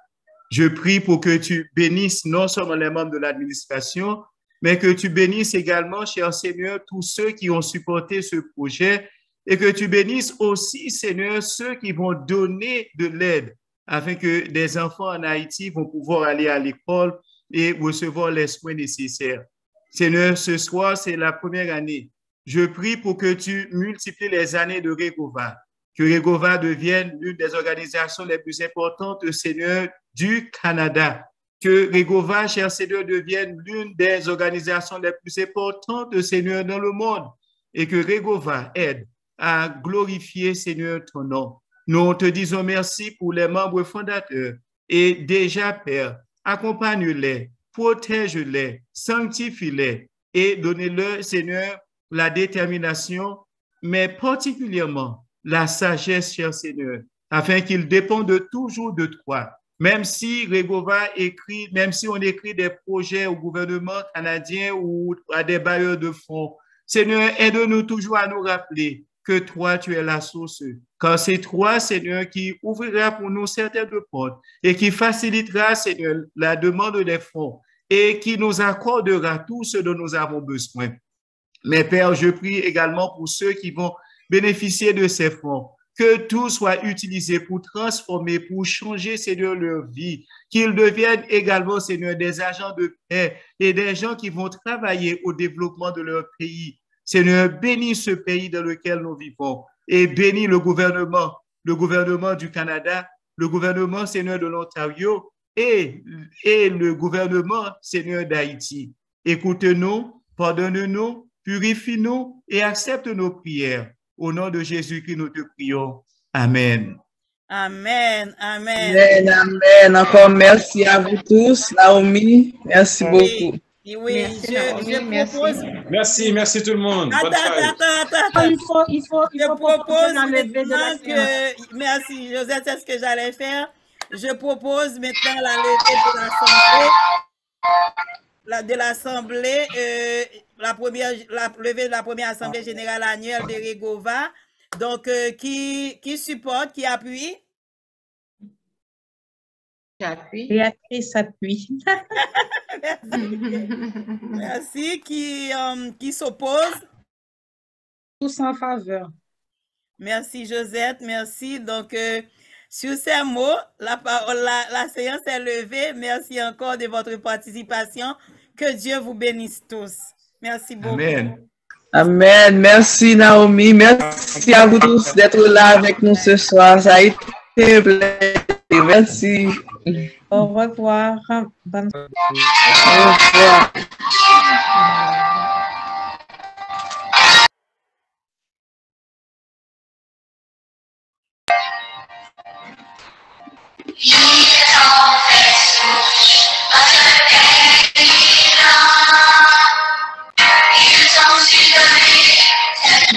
Speaker 12: Je prie pour que tu bénisses non seulement les membres de l'administration, mais que tu bénisses également, cher Seigneur, tous ceux qui ont supporté ce projet et que tu bénisses aussi, Seigneur, ceux qui vont donner de l'aide afin que des enfants en Haïti vont pouvoir aller à l'école et recevoir les soins nécessaires. Seigneur, ce soir, c'est la première année. Je prie pour que tu multiplies les années de Regova, que Regova devienne l'une des organisations les plus importantes, Seigneur, du Canada, que Regova, cher Seigneur, devienne l'une des organisations les plus importantes, Seigneur, dans le monde, et que Regova aide à glorifier, Seigneur, ton nom. Nous te disons merci pour les membres fondateurs et déjà, Père, accompagne-les, protège-les, sanctifie-les et donnez-leur, Seigneur, la détermination, mais particulièrement la sagesse, cher Seigneur, afin qu'ils dépendent toujours de toi. Même si Regova écrit, même si on écrit des projets au gouvernement canadien ou à des bailleurs de fonds, Seigneur, aide-nous toujours à nous rappeler que toi, tu es la source. Car c'est toi, Seigneur, qui ouvrira pour nous certaines portes et qui facilitera, Seigneur, la demande des fonds et qui nous accordera tout ce dont nous avons besoin. Mais Père, je prie également pour ceux qui vont bénéficier de ces fonds, que tout soit utilisé pour transformer, pour changer, Seigneur, leur vie, qu'ils deviennent également, Seigneur, des agents de paix et des gens qui vont travailler au développement de leur pays. Seigneur, bénis ce pays dans lequel nous vivons et bénis le gouvernement du Canada, le gouvernement, Seigneur, de l'Ontario et le gouvernement, Seigneur, d'Haïti. Écoute-nous, pardonne-nous, purifie-nous et accepte nos prières. Au nom de Jésus-Christ, nous te prions. Amen.
Speaker 1: Amen.
Speaker 2: Encore merci à vous tous. Naomi, merci beaucoup.
Speaker 1: Oui, je propose.
Speaker 11: Merci tout le monde.
Speaker 5: Attends. Il faut
Speaker 1: propose maintenant que. Merci, Josette, c'est ce que j'allais faire. Je propose maintenant la levée de l'Assemblée, la levée de la première Assemblée générale annuelle de Regova. Donc, qui supporte, qui appuie?
Speaker 3: J'appuie. Béatrice appuie.
Speaker 1: Merci. Qui s'oppose?
Speaker 5: Tous en faveur.
Speaker 1: Merci, Josette. Merci. Donc, sur ces mots, la séance est levée. Merci encore de votre participation. Que Dieu vous bénisse tous. Merci beaucoup.
Speaker 12: Amen.
Speaker 2: Amen. Merci Naomi. Merci à vous tous d'être là avec nous ce soir. Ça a été un plaisir. Merci.
Speaker 3: Au revoir. Bonne...
Speaker 2: Au revoir.
Speaker 7: Ils ont su donner cette